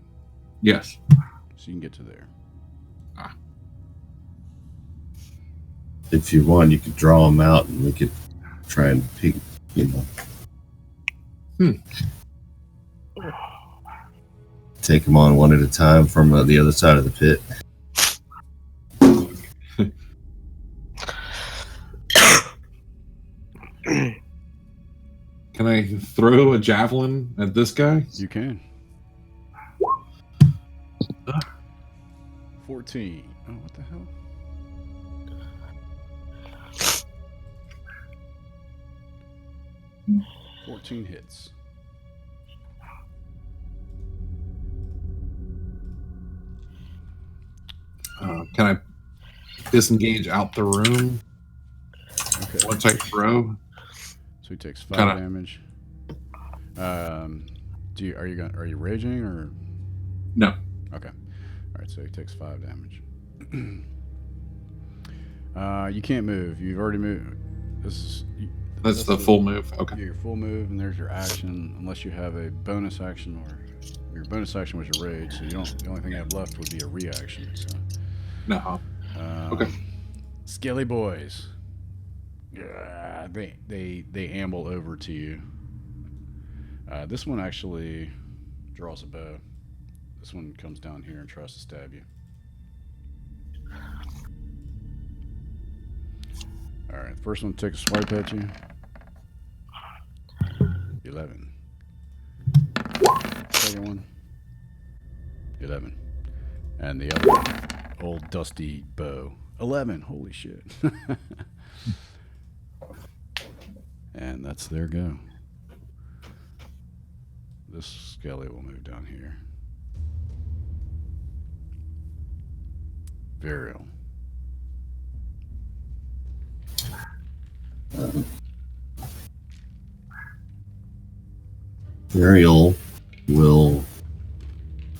Yes. So you can get to there. If you want, you could draw them out, and we could try and pick, take them on one at a time from the other side of the pit. Can I throw a javelin at this guy? You can. 14. Oh, what the hell? Mm. 14 hits. Can I disengage out the room Okay. once I throw? So he takes 5 Kinda- damage. Are you raging or? No. Okay. All right. So he takes 5 damage. You can't move. You've already moved. That's the full move. Okay. Your full move, and there's your action, unless you have a bonus action, or your bonus action was your rage. So you don't. The only thing you have left would be a reaction. So. No. Okay. Skelly boys. Yeah, they amble over to you. This one actually draws a bow. This one comes down here and tries to stab you. All right, first one takes a swipe at you. 11. Second one. 11. And the other one, old dusty bow. 11. Holy shit. And that's their go. This Skelly will move down here. Varial. Ariel will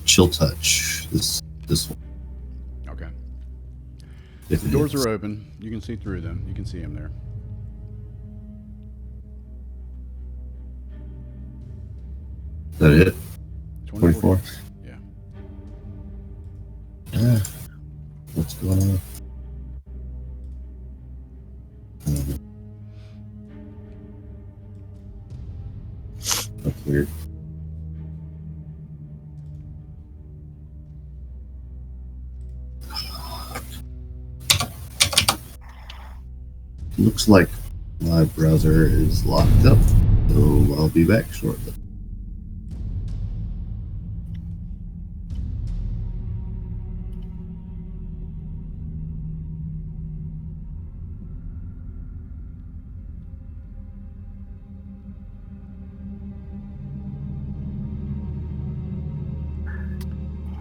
chill touch this one. Okay. If The it doors hits. are open. You can see through them. You can see him there. Is that it? 24? Yeah. Yeah. What's going on? That's weird. Looks like my browser is locked up, so I'll be back shortly.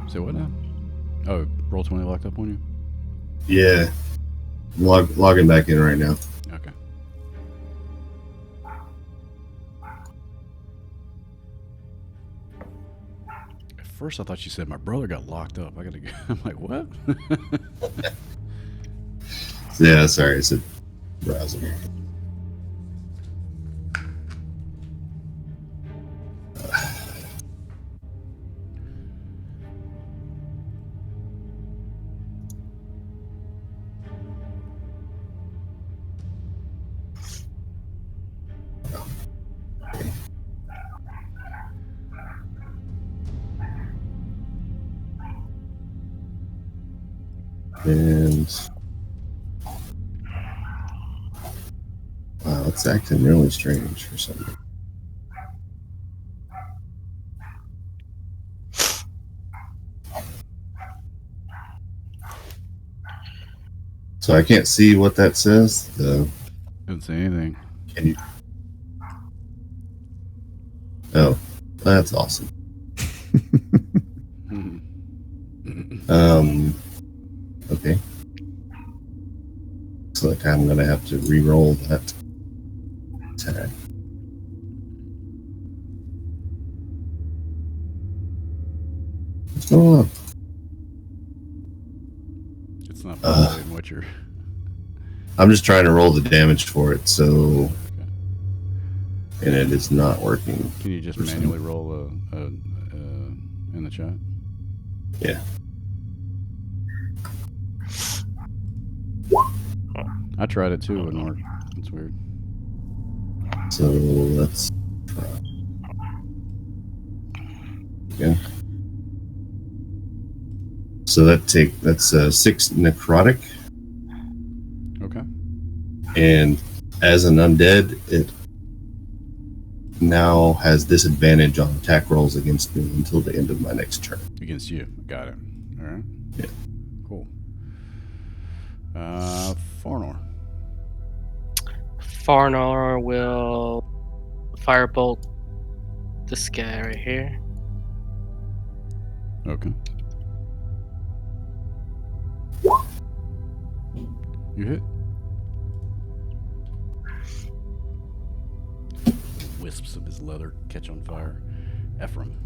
Say what now? Oh, Roll20 locked up on you? Yeah. Logging back in right now. Okay. At first I thought you said my brother got locked up. I gotta go. I'm like, what? Yeah, sorry, it's a browser. And wow, it's acting really strange for some reason. So I can't see what that says. Didn't say anything. Can you? Oh, that's awesome. Okay. Looks like I'm gonna have to re-roll that attack. What's going on? It's not violating what you're. I'm just trying to roll the damage for it, so and it is not working. Can you just For some- manually roll in the chat? Yeah. I tried it too. It wouldn't work. It's weird. So let's try. Okay. So that's 6 necrotic, Okay. and as an undead, it now has disadvantage on attack rolls against me until the end of my next turn. Against you. Got it. All right. Yeah. Cool. Farnor. Farnor will firebolt this guy right here. Okay. You hit. Wisps of his leather catch on fire. Ephraim.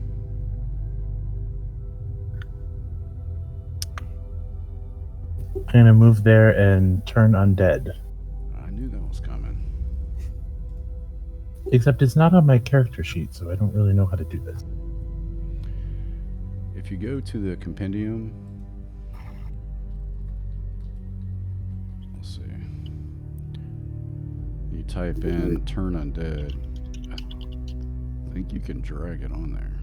I'm gonna move there and turn undead. I knew that was coming. Except it's not on my character sheet, so I don't really know how to do this. If you go to the compendium, let's see. You type in turn undead. I think you can drag it on there.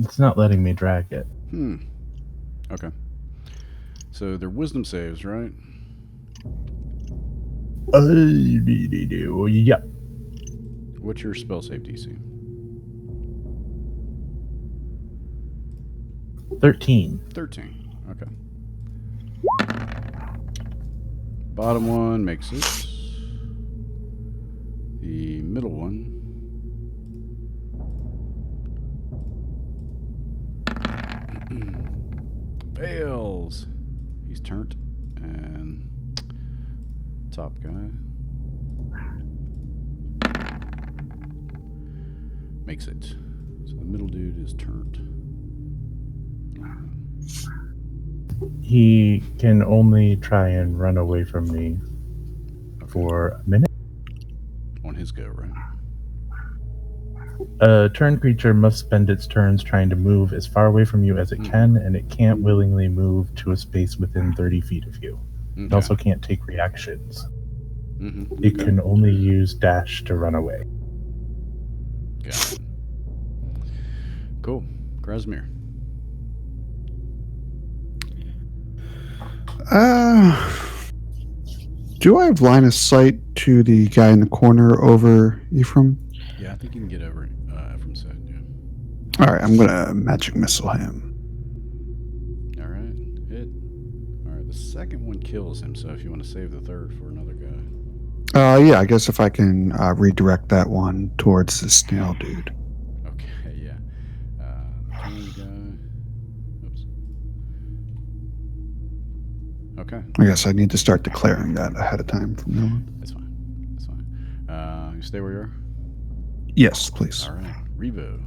It's not letting me drag it. Okay. So they're wisdom saves, right? Yeah. What's your spell save DC? 13. 13. Okay. Bottom one makes it. The middle one. Fails. He's turned. And top guy makes it. So the middle dude is turned. He can only try and run away from me for a minute. On his go, right? A turn creature must spend its turns trying to move as far away from you as it can, and it can't willingly move to a space within 30 feet of you. Okay. It also can't take reactions. Mm-hmm. It can only use dash to run away. Got it. Cool. Krasmir. Do I have line of sight to the guy in the corner over Ephraim? Yeah, I think you can get over Ephraim's side, yeah. All right, I'm gonna magic missile him. All right, hit. All right, the second one kills him, so if you want to save the third for another guy. Yeah, I guess if I can redirect that one towards the snail dude. Okay, yeah. Turned guy. Oops. Okay, I guess I need to start declaring that ahead of time from now on. that's fine. That's fine. You stay where you are? Yes, please. All right, Revo.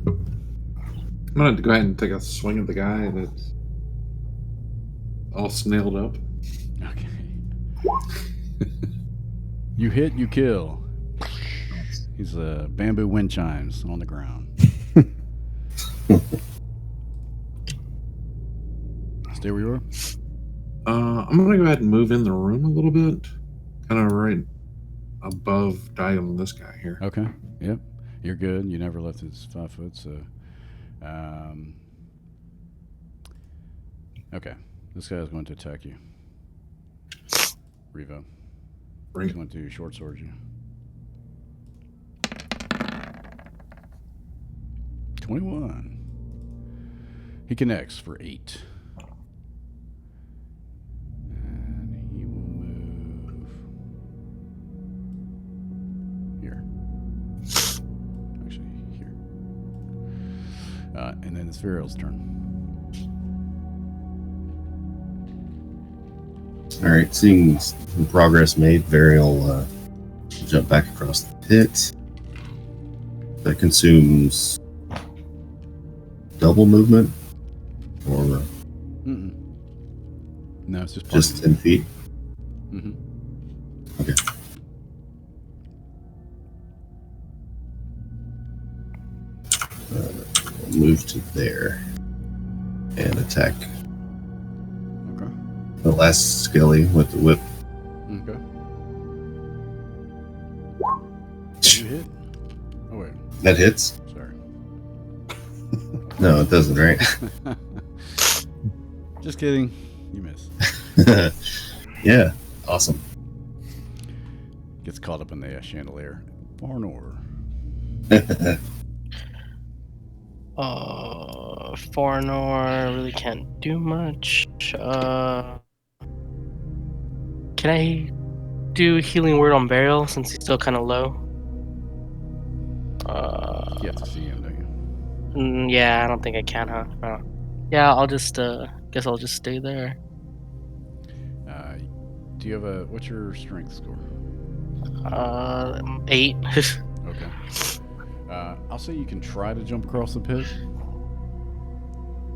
I'm gonna go ahead and take a swing at the guy that's all snailed up. Okay. You hit, you kill. He's bamboo wind chimes on the ground. Stay where you are? I'm gonna go ahead and move in the room a little bit, kind of right above diagonal this guy here. Okay. Yep. You're good. You never left his 5 foot, so. Okay. This guy is going to attack you. Revo. He's going to short sword you. 21. He connects for 8. And he will move here. Actually, here. And then it's Viriel's turn. All right, seeing the progress made, Variel jump back across the pit. That consumes double movement, or Mm-mm. No, it's just just 10 feet. Mm-hmm. Okay. Move to there and attack Okay. the last skelly with the whip. Okay. You hit? Oh, wait. That hits? Sorry. No, it doesn't, right? Just kidding. You miss. Yeah, awesome. Gets caught up in the chandelier. Farnor. Fornor really can't do much. Can I do healing word on Burial since he's still kind of low? You have to see him, don't you? Yeah, I don't think I can, huh? Yeah, I'll just guess I'll just stay there. Do you have a... What's your strength score? 8. Okay. I'll say you can try to jump across the pit.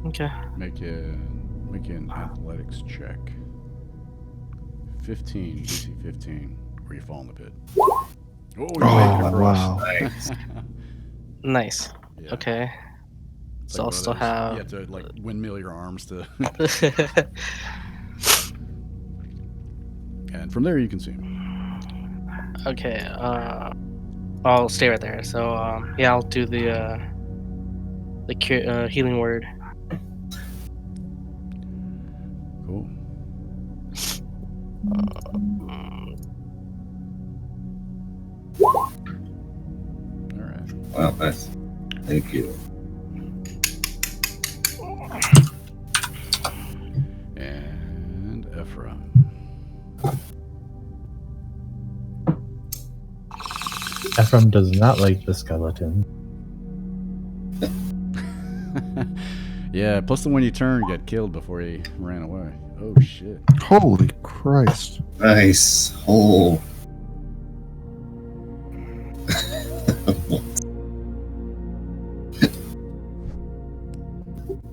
Okay. Make an athletics check. 15, DC 15, or you fall in the pit. Oh, you make it across. wow. Nice. Nice. Yeah. Okay. It's So like I'll one of still those- have. You have to like windmill your arms to, and from there you can see him. Okay. I'll stay right there. So yeah, I'll do the healing word. Cool. All right. Wow, nice. Thank you. And Ephraim. Ephraim does not like the skeleton. Yeah, plus the one you turned got killed before he ran away. Oh shit. Holy Christ. Nice. Oh.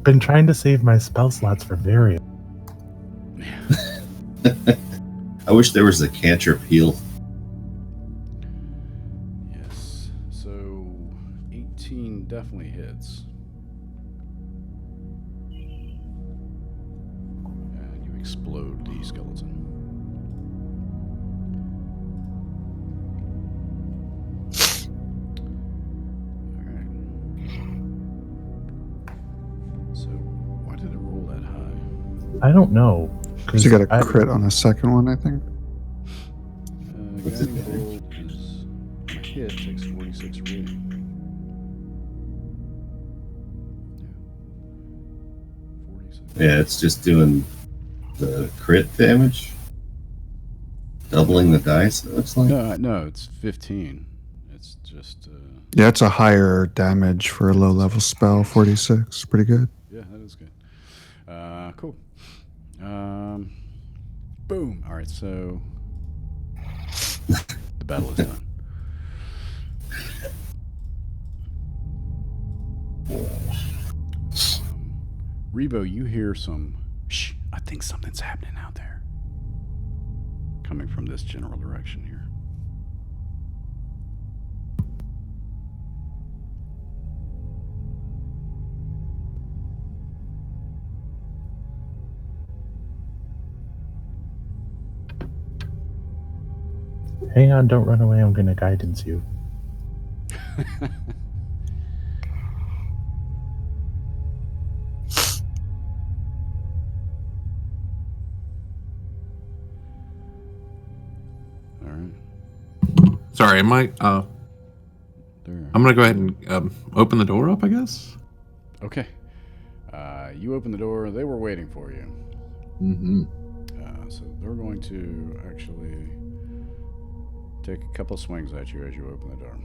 Been trying to save my spell slots for Varian. I wish there was a cantrip heal. Yes. So 18 definitely hits. And you explode the skeleton. Alright. So why did it roll that high? I don't know. Because you got a crit on the second one, I think. What's it Guiding bolt is on a hit takes 46 rating. Yeah. 46. Yeah, it's just doing the crit damage. Doubling the dice, it looks like. No, it's 15. It's just Yeah, it's a higher damage for a low level spell, 46. Pretty good. yeah, that is good. Cool. Boom. All right, so the battle is done. Rebo, you hear some shh, I think something's happening out there. Coming from this general direction here. Hang on, don't run away. I'm going to guidance you. All right. Sorry, am I? There. I'm gonna go ahead and open the door up, I guess. Okay. You open the door. They were waiting for you. Mm-hmm. So they're going to actually take a couple swings at you as you open the door.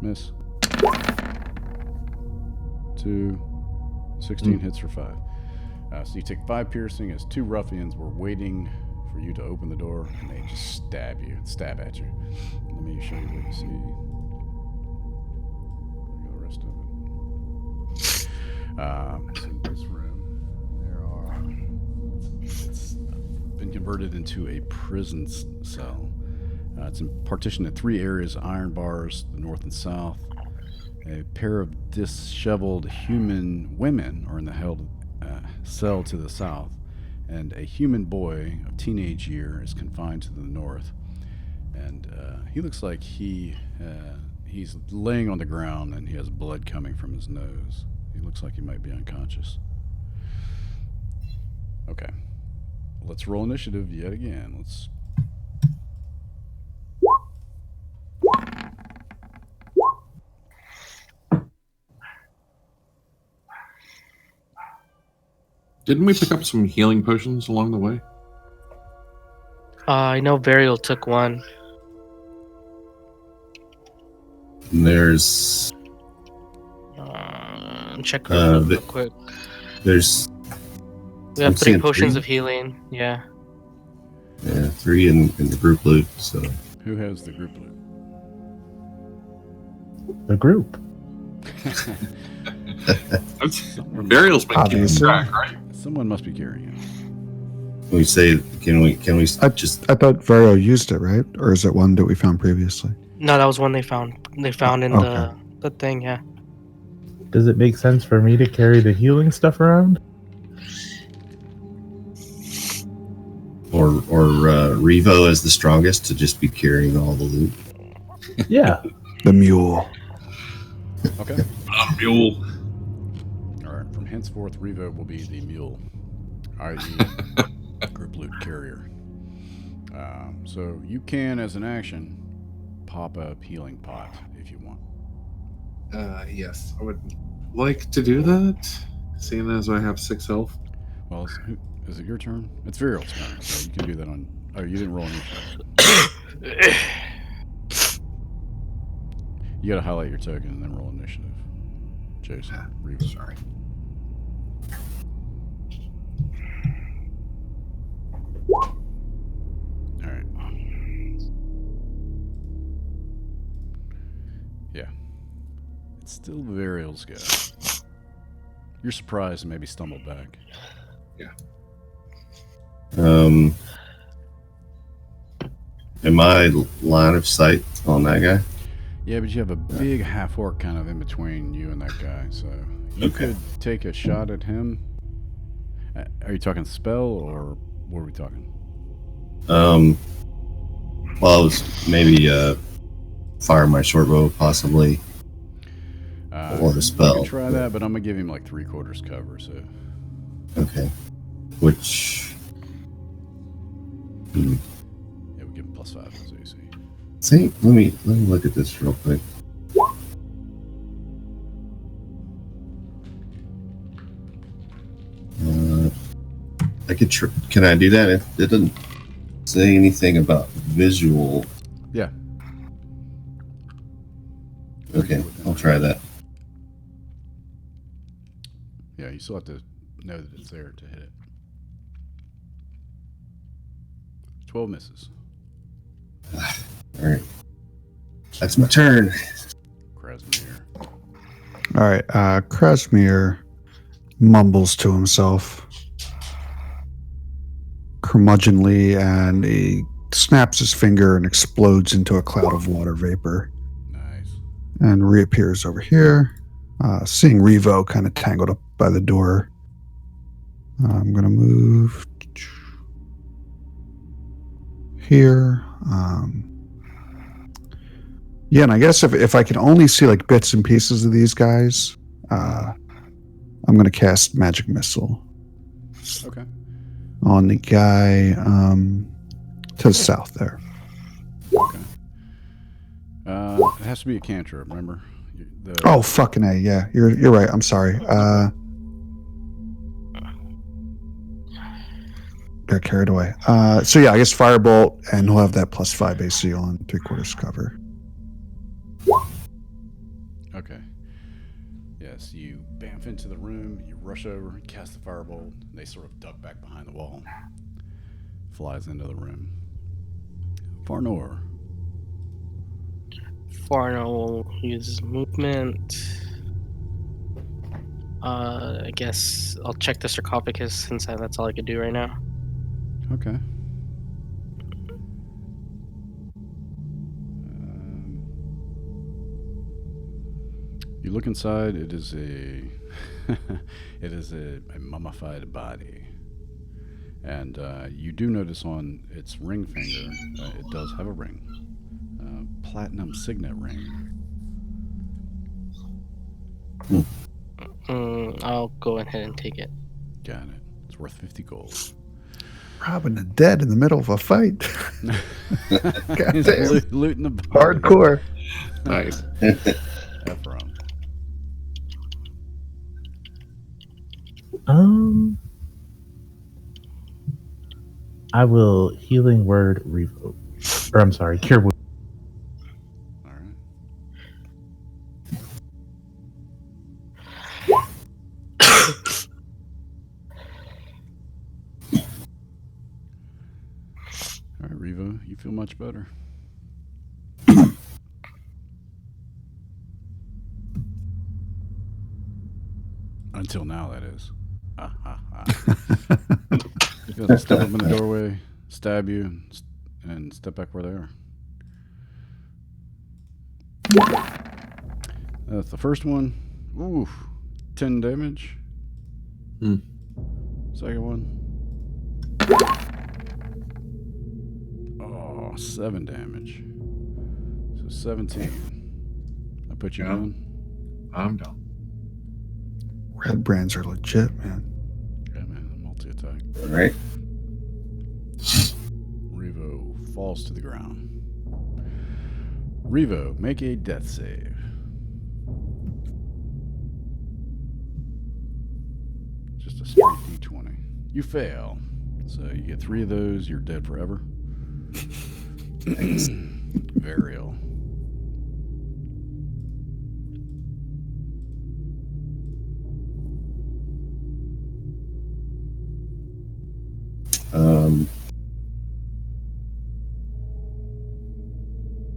Miss. 2. 16 hits for 5. So you take 5 piercing as 2 ruffians were waiting for you to open the door, and they just stab at you. Let me show you what you see. The rest of it. So in this room, there are. It's been converted into a prison cell. It's partitioned into 3 areas: iron bars, the north and south. A pair of disheveled human women are in the held cell to the south, and a human boy of teenage year is confined to the north. And he looks like he's laying on the ground and he has blood coming from his nose. He looks like he might be unconscious. Okay. Let's roll initiative yet again. Let's. Didn't we pick up some healing potions along the way? I know Burial took one. And there's Check real quick. there's We have I'm 3 seeing potions 3. of healing. Yeah. 3 in the group loot. So Who has the group loot? The group. Burial's been keeping Obviously. track, right? Someone must be carrying it. we say, can we I just I thought Vero used it, right? Or is it one that we found previously? No, that was one they found. They found in Okay. the thing. Yeah. Does it make sense for me to carry the healing stuff around? or Revo as the strongest to just be carrying all the loot? Yeah. The mule. Okay. Not a mule. All right. From henceforth, Revo will be the mule, i.e., group loot carrier. So you can, as an action, pop a healing pot if you want. Yes, I would like to do that, seeing as I have 6 health. Well, is it your turn? It's Virial's turn, so you can do that on. Oh, you didn't roll initiative. You gotta highlight your token and then roll initiative. Jason, Revo. Sorry. All right. Yeah. It's still Virial's go. You're surprised and maybe stumbled back. Am I line of sight on that guy? Yeah, but you have a big half orc kind of in between you and that guy, so you Okay. could take a shot at him. Are you talking spell or what are we talking? Well, I was maybe fire my short bow, possibly. Or a spell. You can try that, but I'm gonna give him like 3/4 cover. So Okay. Which yeah, we give him +5 as AC. see, let me look at this real quick. I could. Can I do that? It doesn't say anything about visual. Yeah. Okay, I'll try that. Yeah, you still have to know that it's there to hit it. 12 misses. All right, that's my turn. Krasimir. All right. Krasimir mumbles to himself curmudgeonly, and he snaps his finger and explodes into a cloud of water vapor Nice. and reappears over here. Seeing Revo kind of tangled up by the door, I'm going to move here. Yeah, and I guess if I can only see like bits and pieces of these guys, I'm going to cast Magic Missile Okay. on the guy to the south there. Okay. It has to be a cantrip, remember? Oh, fucking A. Yeah, you're right. I'm sorry. Got carried away. So yeah, I guess Firebolt, and he'll have that +5 AC on 3/4 cover. Okay. Yes, you bamf into the room, you rush over, cast the firebolt, and they sort of duck back behind the wall. Flies into the room. Farnor. Iarno will use movement. I guess I'll check the sarcophagus since that's all I could do right now. Okay. You look inside. It is a it is a mummified body, and you do notice on its ring finger it does have a ring, platinum signet ring. I'll go ahead and take it. Got it. It's worth 50 gold. Robbing the dead in the middle of a fight. He's Goddamn. looting the body. Hardcore. Nice. Ephraim. I will healing word revoke. Or I'm sorry, cure wound. All right. All right, Revo, you feel much better. Until now, that is. He's gonna step up in the doorway, stab you, and step back where they are. That's the first one. Ooh, 10 damage. Second one. Oh, 7 damage. So 17. I put you Yeah. down. I'm done. Red brands are legit, man. Yeah, man, multi-attack. All right. Revo falls to the ground. Revo, make a death save. Just a straight d20. You fail. So you get 3 of those, you're dead forever. Varial.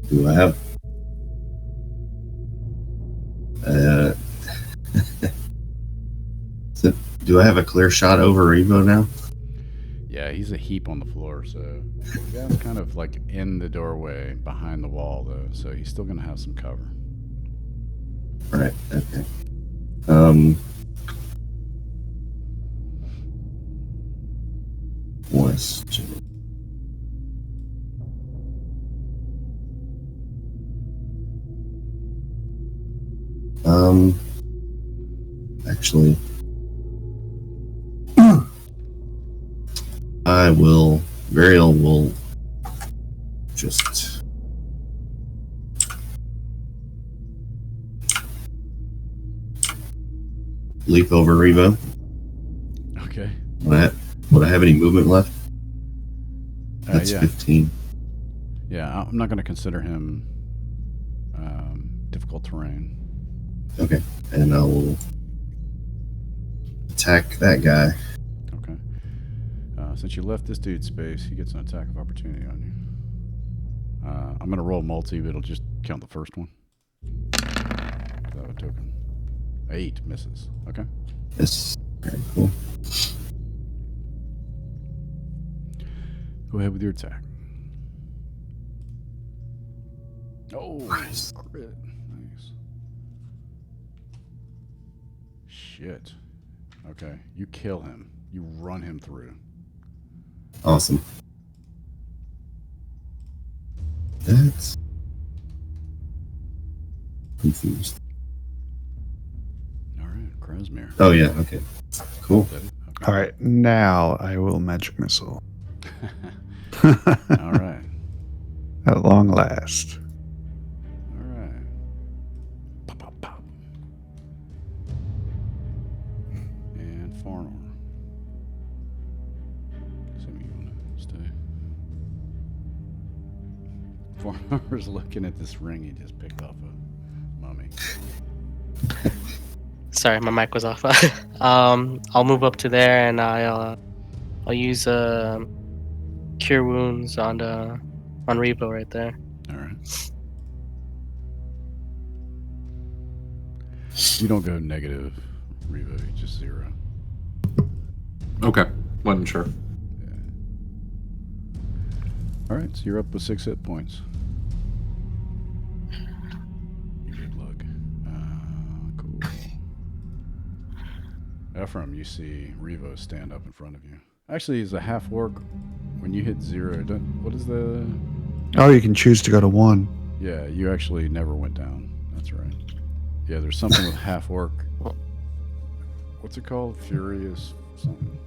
Do I have? Do I have a clear shot over Evo now? Yeah, he's a heap on the floor, so the guy's kind of like in the doorway behind the wall, though, so he's still gonna have some cover. Right. Okay. Question. Actually, Varial will just leap over Revo. Okay. Would I have any movement left? That's Yeah. 15. Yeah, I'm not gonna consider him difficult terrain. Okay. And I will attack that guy. Okay. Since you left this dude's space, he gets an attack of opportunity on you. I'm going to roll multi, but it'll just count the first one. So a token. 8 misses. Okay. Yes. Very cool. Go ahead with your attack. Oh, Nice. crit. Nice. Shit. Okay. You kill him. You run him through. Awesome. That's confused. All right. Krasmir. Oh yeah. Okay. Cool. Is that it? Okay. All right, now I will magic missile. All right. At long last. All right. Pop, pop, pop. And Farnor. Assuming you want to stay. Farnor's looking at this ring he just picked off a mummy. Sorry, my mic was off. I'll move up to there and I'll use cure wounds on Revo right there. All right. You don't go negative, Revo. You just 0. Okay. Wasn't sure. Yeah. All right. So you're up with 6 hit points. You good luck. Ephraim, you see Revo stand up in front of you. Actually, he's a half orc. When you hit 0, what is the... Oh, you can choose to go to 1. Yeah, you actually never went down. That's right. Yeah, there's something with half orc. What's it called? Furious something.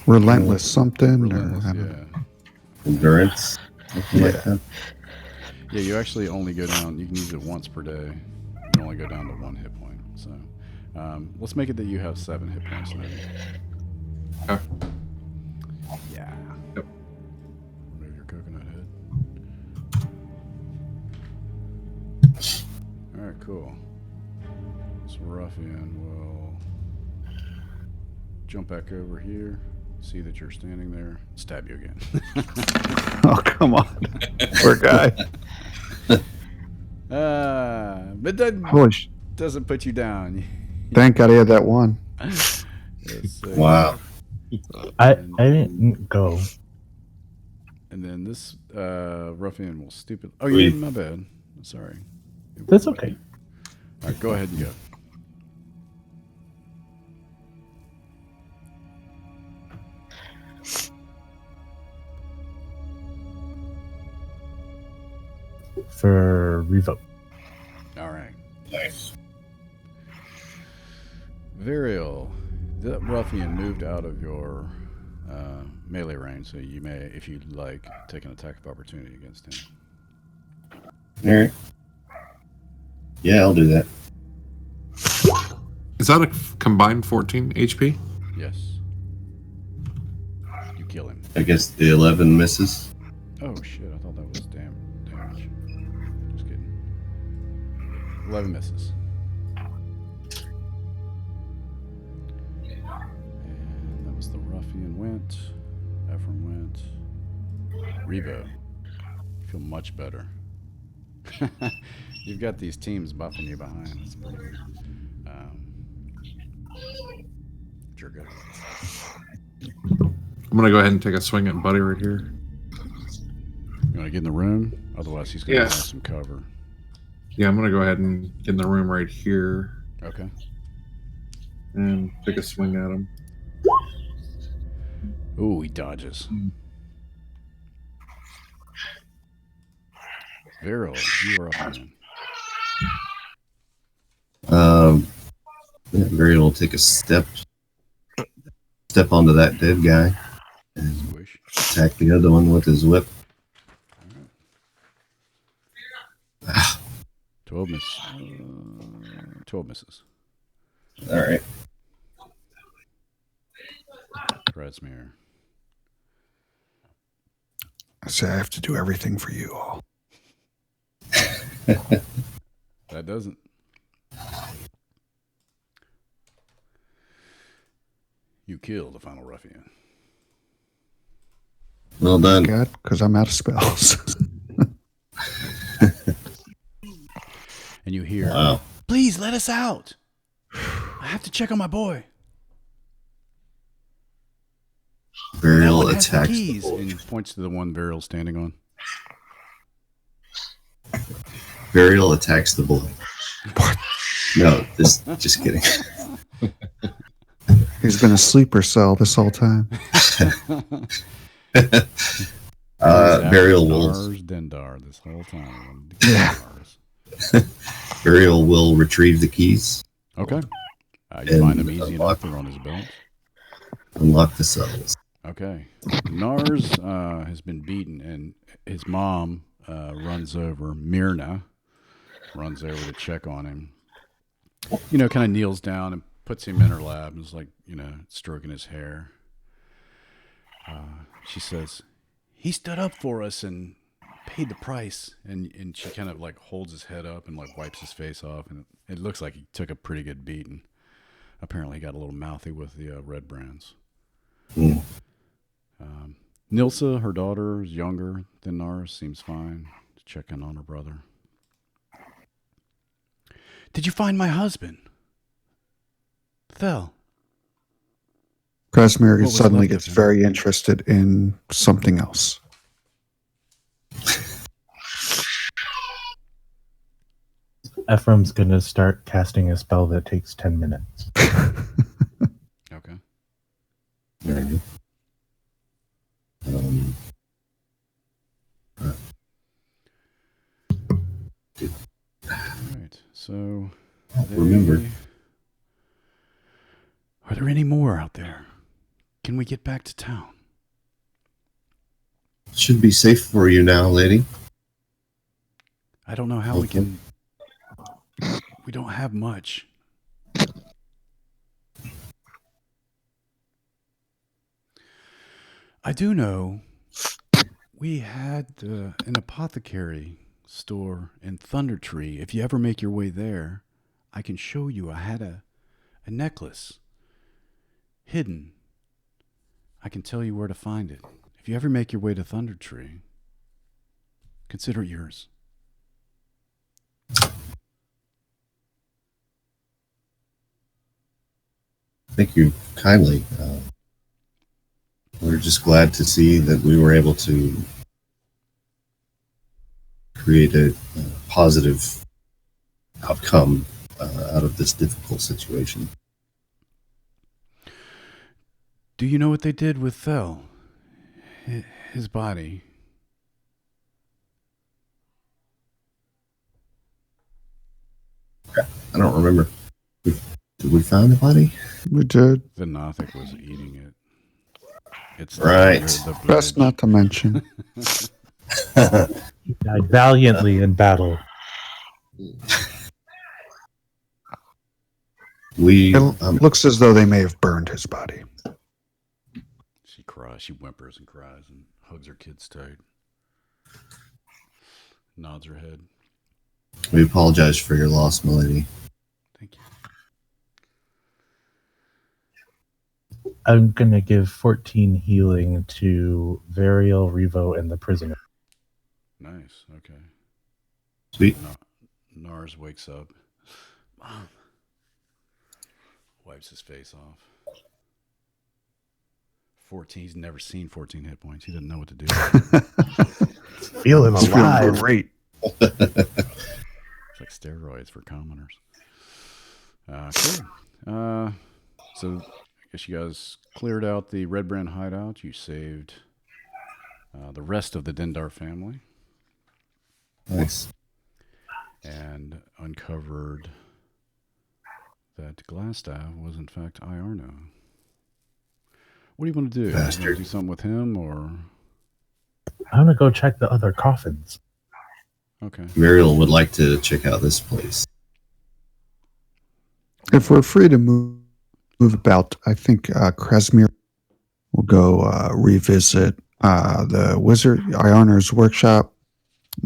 Relentless something? Relentless, or, I don't yeah. know. Endurance. Something like that. Yeah, you actually only go down, you can use it once per day. You only go down to 1 hit point. So let's make it that you have 7 hit points now. Okay. Yeah. Yep. Remove your coconut head. Alright, cool. This ruffian will jump back over here, see that you're standing there, stab you again. Oh, come on. Poor guy. But that Holy sh- doesn't put you down. Thank God he had that one. Yes, Wow. I didn't go. And then this ruffian will stupid. Oh, you didn't? My bad. Sorry. That's okay. All right, go ahead and go. For revoke. All right. Nice. Varial, that ruffian moved out of your melee range, so you may, if you'd like, take an attack of opportunity against him. All right. Yeah, I'll do that. Is that a combined 14 HP? Yes. You kill him. I guess the 11 misses. Oh shit! I thought that was damage. Just kidding. 11 misses. And that was the ruffian went. Ephraim went. Revo. You feel much better. You've got these teams buffing you behind. It's pretty good. You're good. I'm gonna go ahead and take a swing at Buddy right here. You want to get in the room? Otherwise, he's going to have some cover. Yeah, I'm gonna go ahead and get in the room right here Okay. and take a swing at him. Ooh, he dodges. Vero, you are up again. Barry will take a step onto that dead guy and Squish. attack the other one with his whip. 12 misses. 12 misses. All right. Kradsmere. I say I have to do everything for you all. That doesn't. You kill the final ruffian. Well done. God, because I'm out of spells. And you hear, Wow. please let us out. I have to check on my boy. No Burial one has the attacks. keys. And he points to the one Burial's standing on. Burial attacks the boy. No, just kidding. He's been a sleeper cell this whole time. Burial will Nars Dendar this whole time. Yeah. Burial will retrieve the keys, Okay. You And find them easy enough. unlock- They're on his belt. unlock the cells. Okay. Nars has been beaten, and his mom runs over. Myrna runs over to check on him. You know, kind of kneels down and puts him in her lap and is like, you know, stroking his hair. She says, he stood up for us and paid the price. And she kind of like holds his head up and like wipes his face off. And it looks like he took a pretty good beating. Apparently he got a little mouthy with the Redbrands. Mm. Nilsa, her daughter, is younger than Nars, seems fine. Checking on her brother. Did you find my husband? Thel. Krasmir What was suddenly left of gets him? very interested in something else. Ephraim's gonna start casting a spell that takes 10 minutes. So, Remember. are there any more out there? Can we get back to town? Should be safe for you now, lady. I don't know how we can. We don't have much. I do know we had an apothecary store in Thunder Tree. If you ever make your way there, I can show you. I had a necklace hidden. I can tell you where to find it. If you ever make your way to Thunder Tree, consider it yours. Thank you kindly. We're just glad to see that we were able to create a positive outcome out of this difficult situation. Do you know what they did with Thel? His body. I don't remember. Did we find the body? We did. The Nothic was eating it. It's Right. the Best bridge. not to mention. He died valiantly in battle. It looks as though they may have burned his body. She cries. She whimpers and cries and hugs her kids tight. Nods her head. We apologize for your loss, milady. Thank you. I'm going to give 14 healing to Variel, Revo, and the prisoner. Nice. Okay. Sweet. Nars wakes up. Mom. Wipes his face off. 14. He's never seen 14 hit points. He doesn't know what to do. Feeling It's feeling alive. great. It's like steroids for commoners. Cool. So I guess you guys cleared out the Redbrand Hideout. You saved the rest of the Dendar family. Nice. And uncovered that Glassstaff was in fact Iarno. What do you want to do? You want to do something with him, or? I'm going to go check the other coffins. Okay. Muriel would like to check out this place. If we're free to move about, I think Kresmir will go revisit the wizard Iarno's workshop.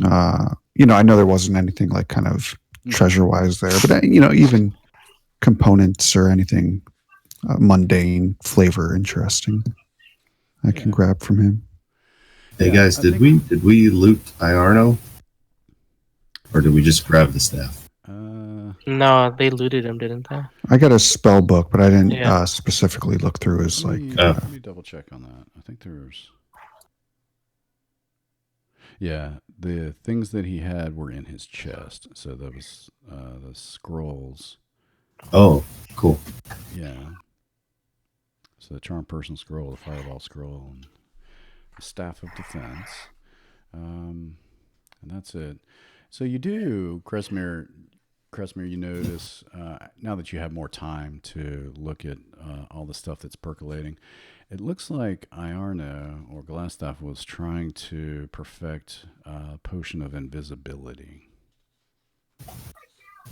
I know there wasn't anything like kind of treasure-wise there, but even components or anything mundane, flavor, interesting, I can grab from him. Hey guys, did we loot Iarno, or did we just grab the staff? No, they looted him, didn't they? I got a spell book, but I didn't Yeah. specifically look through his Let me double check on that. I think there's. Yeah, the things that he had were in his chest. So that was the scrolls. Oh, cool. Yeah. So the Charm Person scroll, the Fireball scroll, and the Staff of Defense. And that's it. So you do, Kresmir, you notice, now that you have more time to look at all the stuff that's percolating, it looks like Iarno or Glassstaff was trying to perfect a potion of invisibility.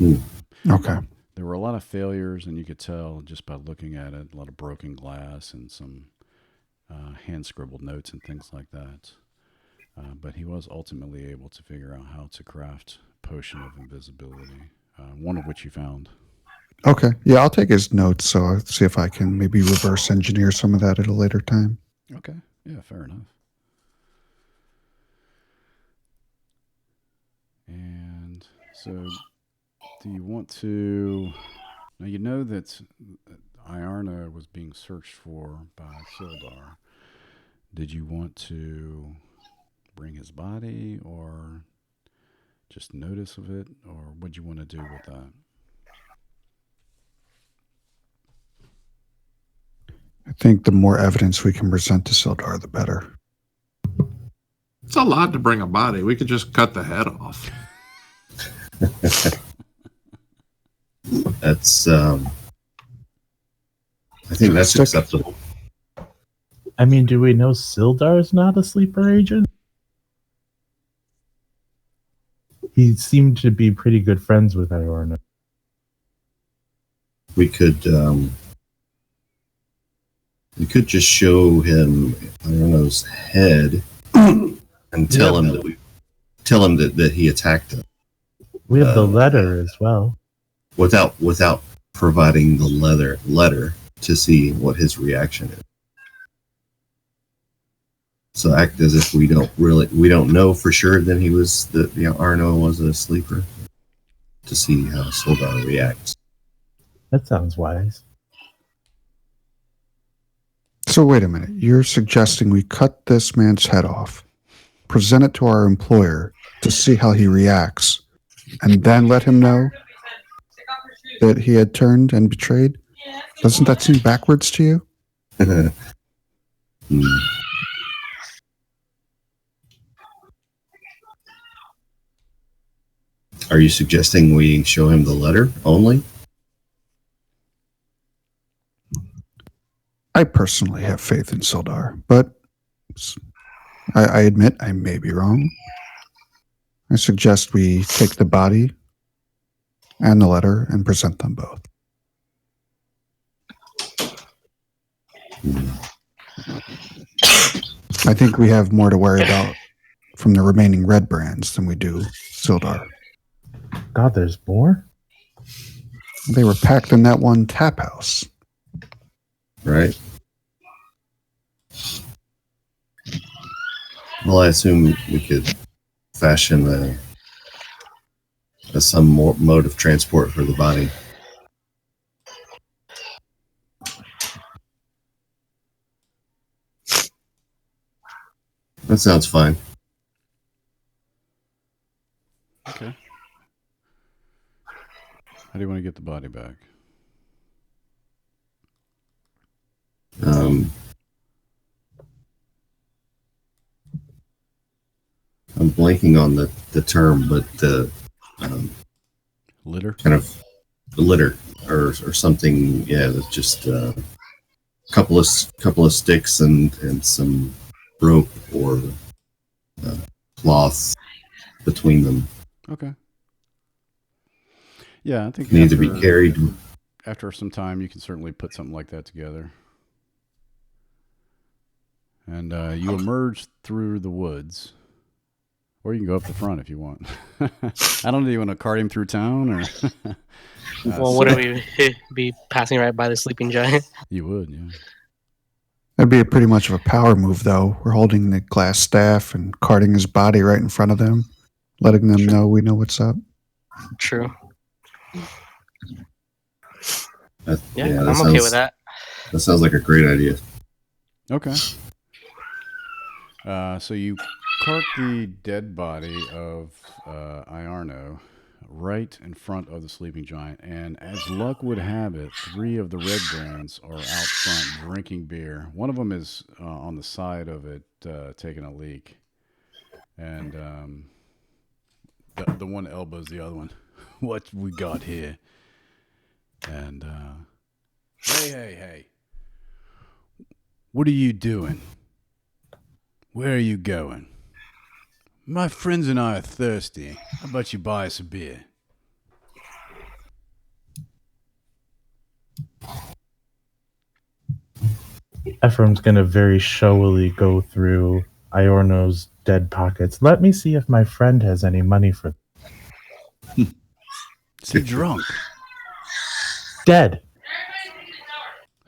Okay. There were a lot of failures, and you could tell just by looking at it, a lot of broken glass and some hand-scribbled notes and things like that. But he was ultimately able to figure out how to craft potion of invisibility, one of which you found. Okay. Yeah, I'll take his notes, so I'll see if I can maybe reverse engineer some of that at a later time. Okay. Yeah, fair enough. And so do you want to... Now, you know that Iarno was being searched for by Sildar. Did you want to bring his body or just notice of it? Or what do you want to do with that? I think the more evidence we can present to Sildar, the better. It's a lot to bring a body. We could just cut the head off. That's I think that's acceptable. I mean, do we know Sildar's not a sleeper agent? He seemed to be pretty good friends with Iarno. We could just show him Iarno's head and tell him that he attacked him. We have the letter as well. Without providing the letter to see what his reaction is. So act as if we don't know for sure that Iarno was a sleeper, to see how Sildar reacts. That sounds wise. So wait a minute. You're suggesting we cut this man's head off, present it to our employer to see how he reacts, and then let him know that he had turned and betrayed? Doesn't that seem backwards to you? Are you suggesting we show him the letter only? I personally have faith in Sildar, but I admit I may be wrong. I suggest we take the body and the letter and present them both. I think we have more to worry about from the remaining Redbrands than we do Sildar. God, there's more? They were packed in that one tap house. Right. Well, I assume we could fashion some mode of transport for the body. That sounds fine. Okay. How do you want to get the body back? I'm blanking on the term, but the Litter? kind of litter or something. Yeah, that's just a couple of sticks and some rope or cloth between them. Okay. Yeah, I think Need to be carried. After some time, you can certainly put something like that together. And you emerge through the woods. Or you can go up the front if you want. I don't know, do you want to cart him through town? Or Well, wouldn't we be passing right by the sleeping giant? You would, yeah. That'd be pretty much of a power move, though. We're holding the glass staff and carting his body right in front of them, letting them know we know what's up. True. Yeah, I'm okay with that. That sounds like a great idea. Okay. So you cart the dead body of Iarno right in front of the sleeping giant, and as luck would have it, 3 of the Redbrands are out front drinking beer. One of them is on the side of it taking a leak, and the one elbows the other one. What we got here? And hey, what are you doing? Where are you going? My friends and I are thirsty. How about you buy us a beer? Ephraim's going to very showily go through Iarno's dead pockets. Let me see if my friend has any money for Is he drunk? dead.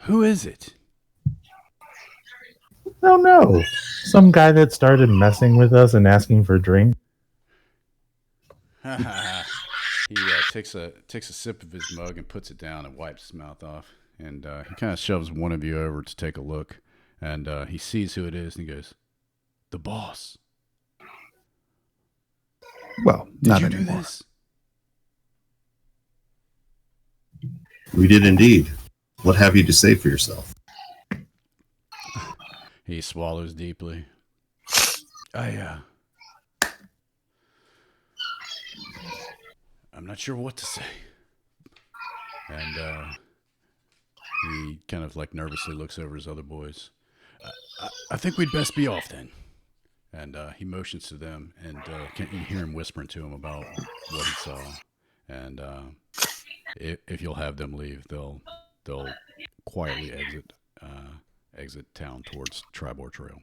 Who is it? Oh no. Some guy that started messing with us and asking for drink. He takes a sip of his mug and puts it down and wipes his mouth off. And he kind of shoves one of you over to take a look. And he sees who it is and he goes, "The boss. Well, Did not you anymore. do this?" We did indeed. What have you to say for yourself? He swallows deeply. I'm not sure what to say. And he kind of like nervously looks over his other boys. I think we'd best be off then. And he motions to them, and you hear him whispering to him about what he saw. And if you'll have them leave, they'll quietly exit town towards Tribor Trail.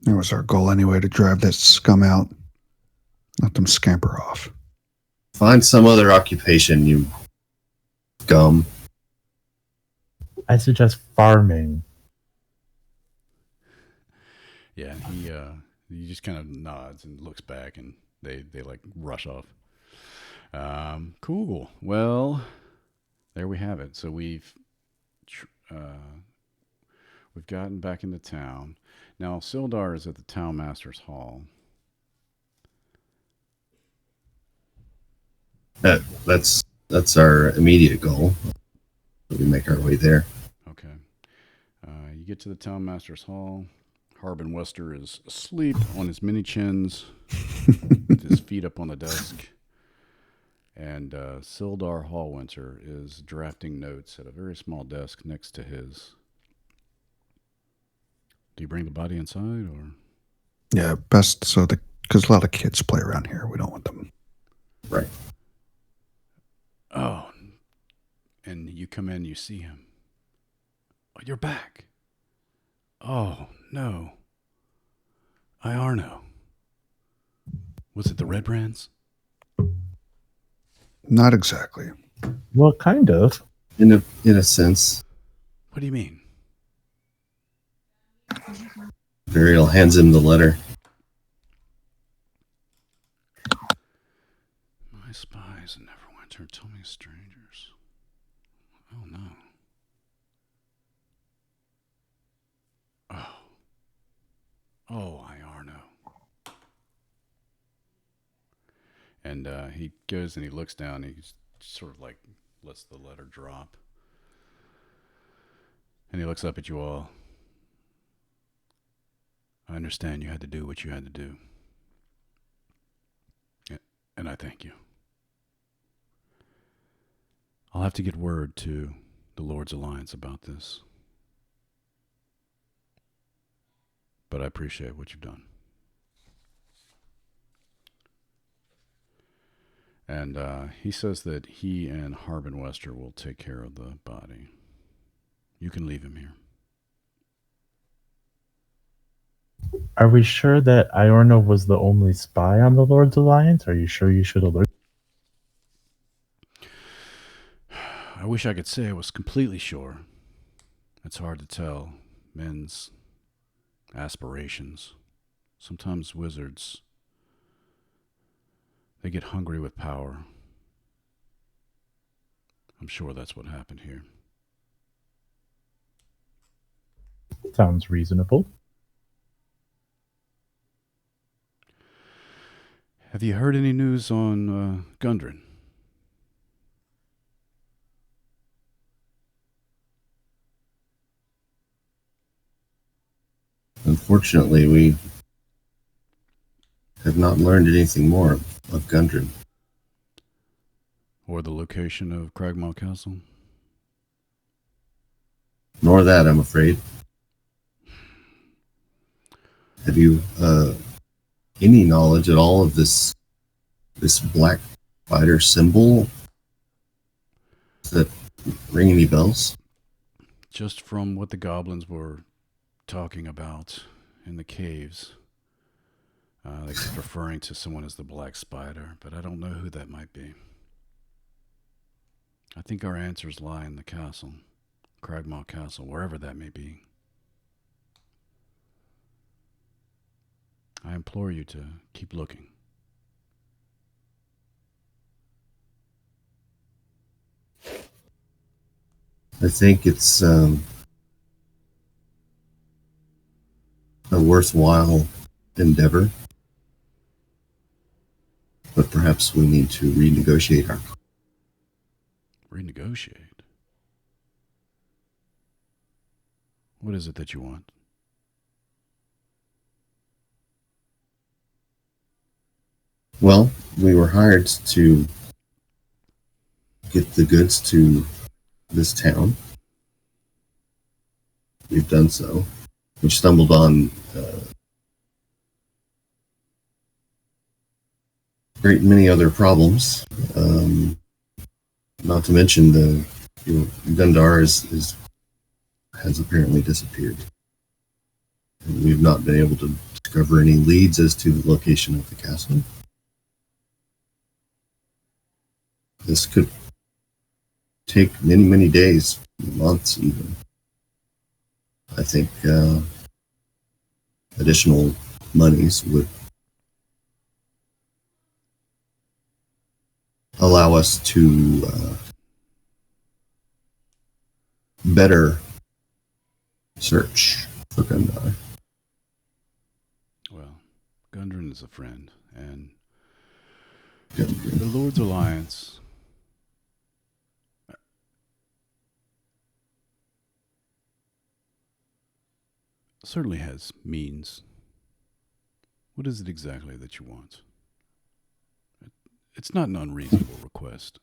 That was our goal anyway, to drive that scum out. Let them scamper off. Find some other occupation, you gum. I suggest farming. Yeah, he just kind of nods and looks back, and they like rush off. Cool. Well, there we have it. So we've gotten back into town. Now Sildar is at the town master's hall. That's our immediate goal. We make our way there. Okay. You get to the town master's hall. Harbin Wester is asleep on his mini chins, with his feet up on the desk. And Sildar Hallwinter is drafting notes at a very small desk next to his. Do you bring the body inside, or? Yeah, best because a lot of kids play around here. We don't want them. Right. Oh, and you come in, you see him. Oh, you're back. Oh, no. Iarno. Was it the Redbrands? Not exactly. Well, kind of. In a sense. What do you mean? Varial hands him the letter. My spies in Neverwinter told me strangers. Oh, no. Oh, Iarno. And he goes and he looks down. And he sort of like lets the letter drop. And he looks up at you all. I understand you had to do what you had to do. And I thank you. I'll have to get word to the Lord's Alliance about this. But I appreciate what you've done. And he says that he and Harbin Wester will take care of the body. You can leave him here. Are we sure that Iarno was the only spy on the Lord's Alliance? Are you sure you should alert? I wish I could say I was completely sure. It's hard to tell. Men's aspirations. Sometimes wizards, they get hungry with power. I'm sure that's what happened here. Sounds reasonable. Have you heard any news on Gundren? Unfortunately, we have not learned anything more of Gundren. Or the location of Cragmaw Castle? Nor that, I'm afraid. Have you any knowledge at all of this black spider symbol? Does that ring any bells? Just from what the goblins were talking about in the caves. They kept referring to someone as the Black Spider, but I don't know who that might be. I think our answers lie in the castle, Cragmaw Castle, wherever that may be. I implore you to keep looking. I think it's a worthwhile endeavor, but perhaps we need to renegotiate our. Renegotiate? What is it that you want? Well, we were hired to get the goods to this town. We've done so. We stumbled on great many other problems. Not to mention Gundar has apparently disappeared. And we've not been able to discover any leads as to the location of the castle. This could take many, many days, months even. I think additional monies would allow us to better search for Gundar. Well, Gundren is a friend, and Gundren. the Lord's Alliance certainly has means. What is it exactly that you want? It's not an unreasonable request.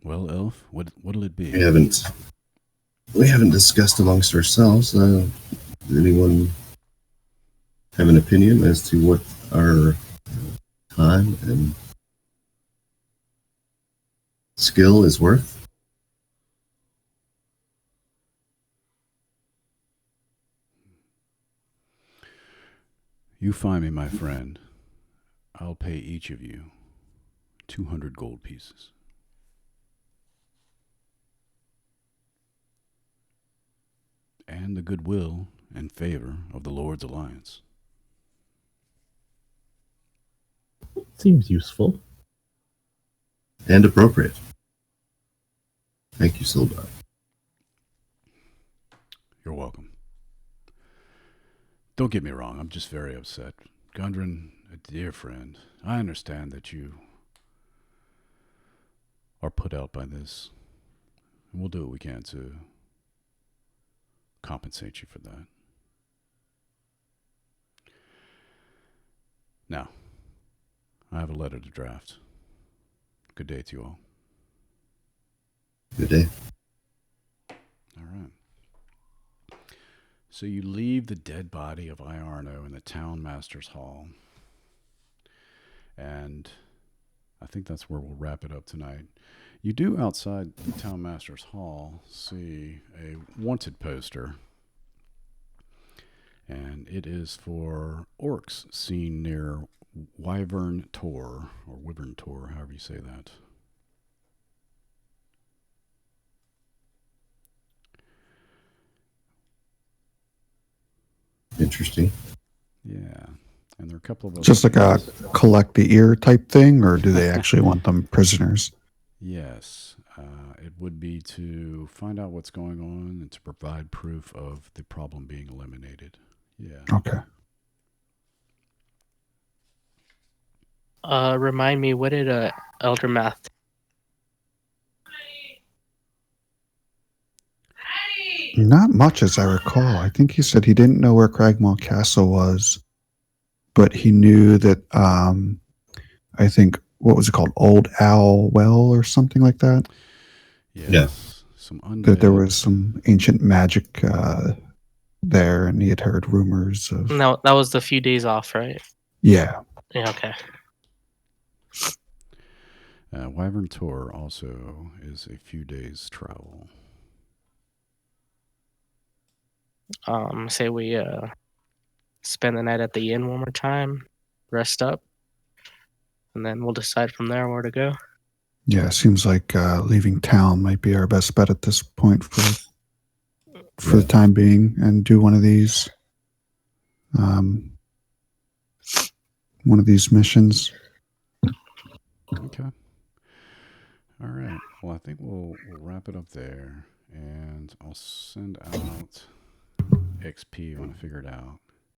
Well, Elf, what'll it be? We haven't discussed amongst ourselves. Does anyone have an opinion as to what our time and skill is worth? You find me, my friend. I'll pay each of you 200 gold pieces. And the goodwill and favor of the Lord's Alliance. Seems useful. And appropriate. Thank you, Sildar. You're welcome. Don't get me wrong, I'm just very upset. Gundren, a dear friend, I understand that you are put out by this. And we'll do what we can to compensate you for that. Now, I have a letter to draft. Good day to you all. Good day. All right. So you leave the dead body of Iarno in the town master's hall. And I think that's where we'll wrap it up tonight. You do, outside the town master's hall, see a wanted poster. And it is for orcs seen near Wyvern Tor, or Wyvern Tor, however you say that. Interesting. Yeah. And there are a couple of other Just like a things. collect the ear type thing, or do they actually want them prisoners? Yes. It would be to find out what's going on and to provide proof of the problem being eliminated. Yeah. Okay. Remind me, what did Eldermath? Not much, as I recall. I think he said he didn't know where Cragmaw Castle was, but he knew that, I think, what was it called? Old Owl Well or something like that? Yes. Yeah. Some undead. That there was some ancient magic there, and he had heard rumors of. No, that was the few days off, right? Yeah. Yeah, okay. Wyvern Tor also is a few days' travel. Say we spend the night at the inn one more time, rest up, and then we'll decide from there where to go. Yeah, it seems like leaving town might be our best bet at this point for the time being, and do one of these missions. Okay. All right. Well, I think we'll wrap it up there, and I'll send out XP when I figure it out.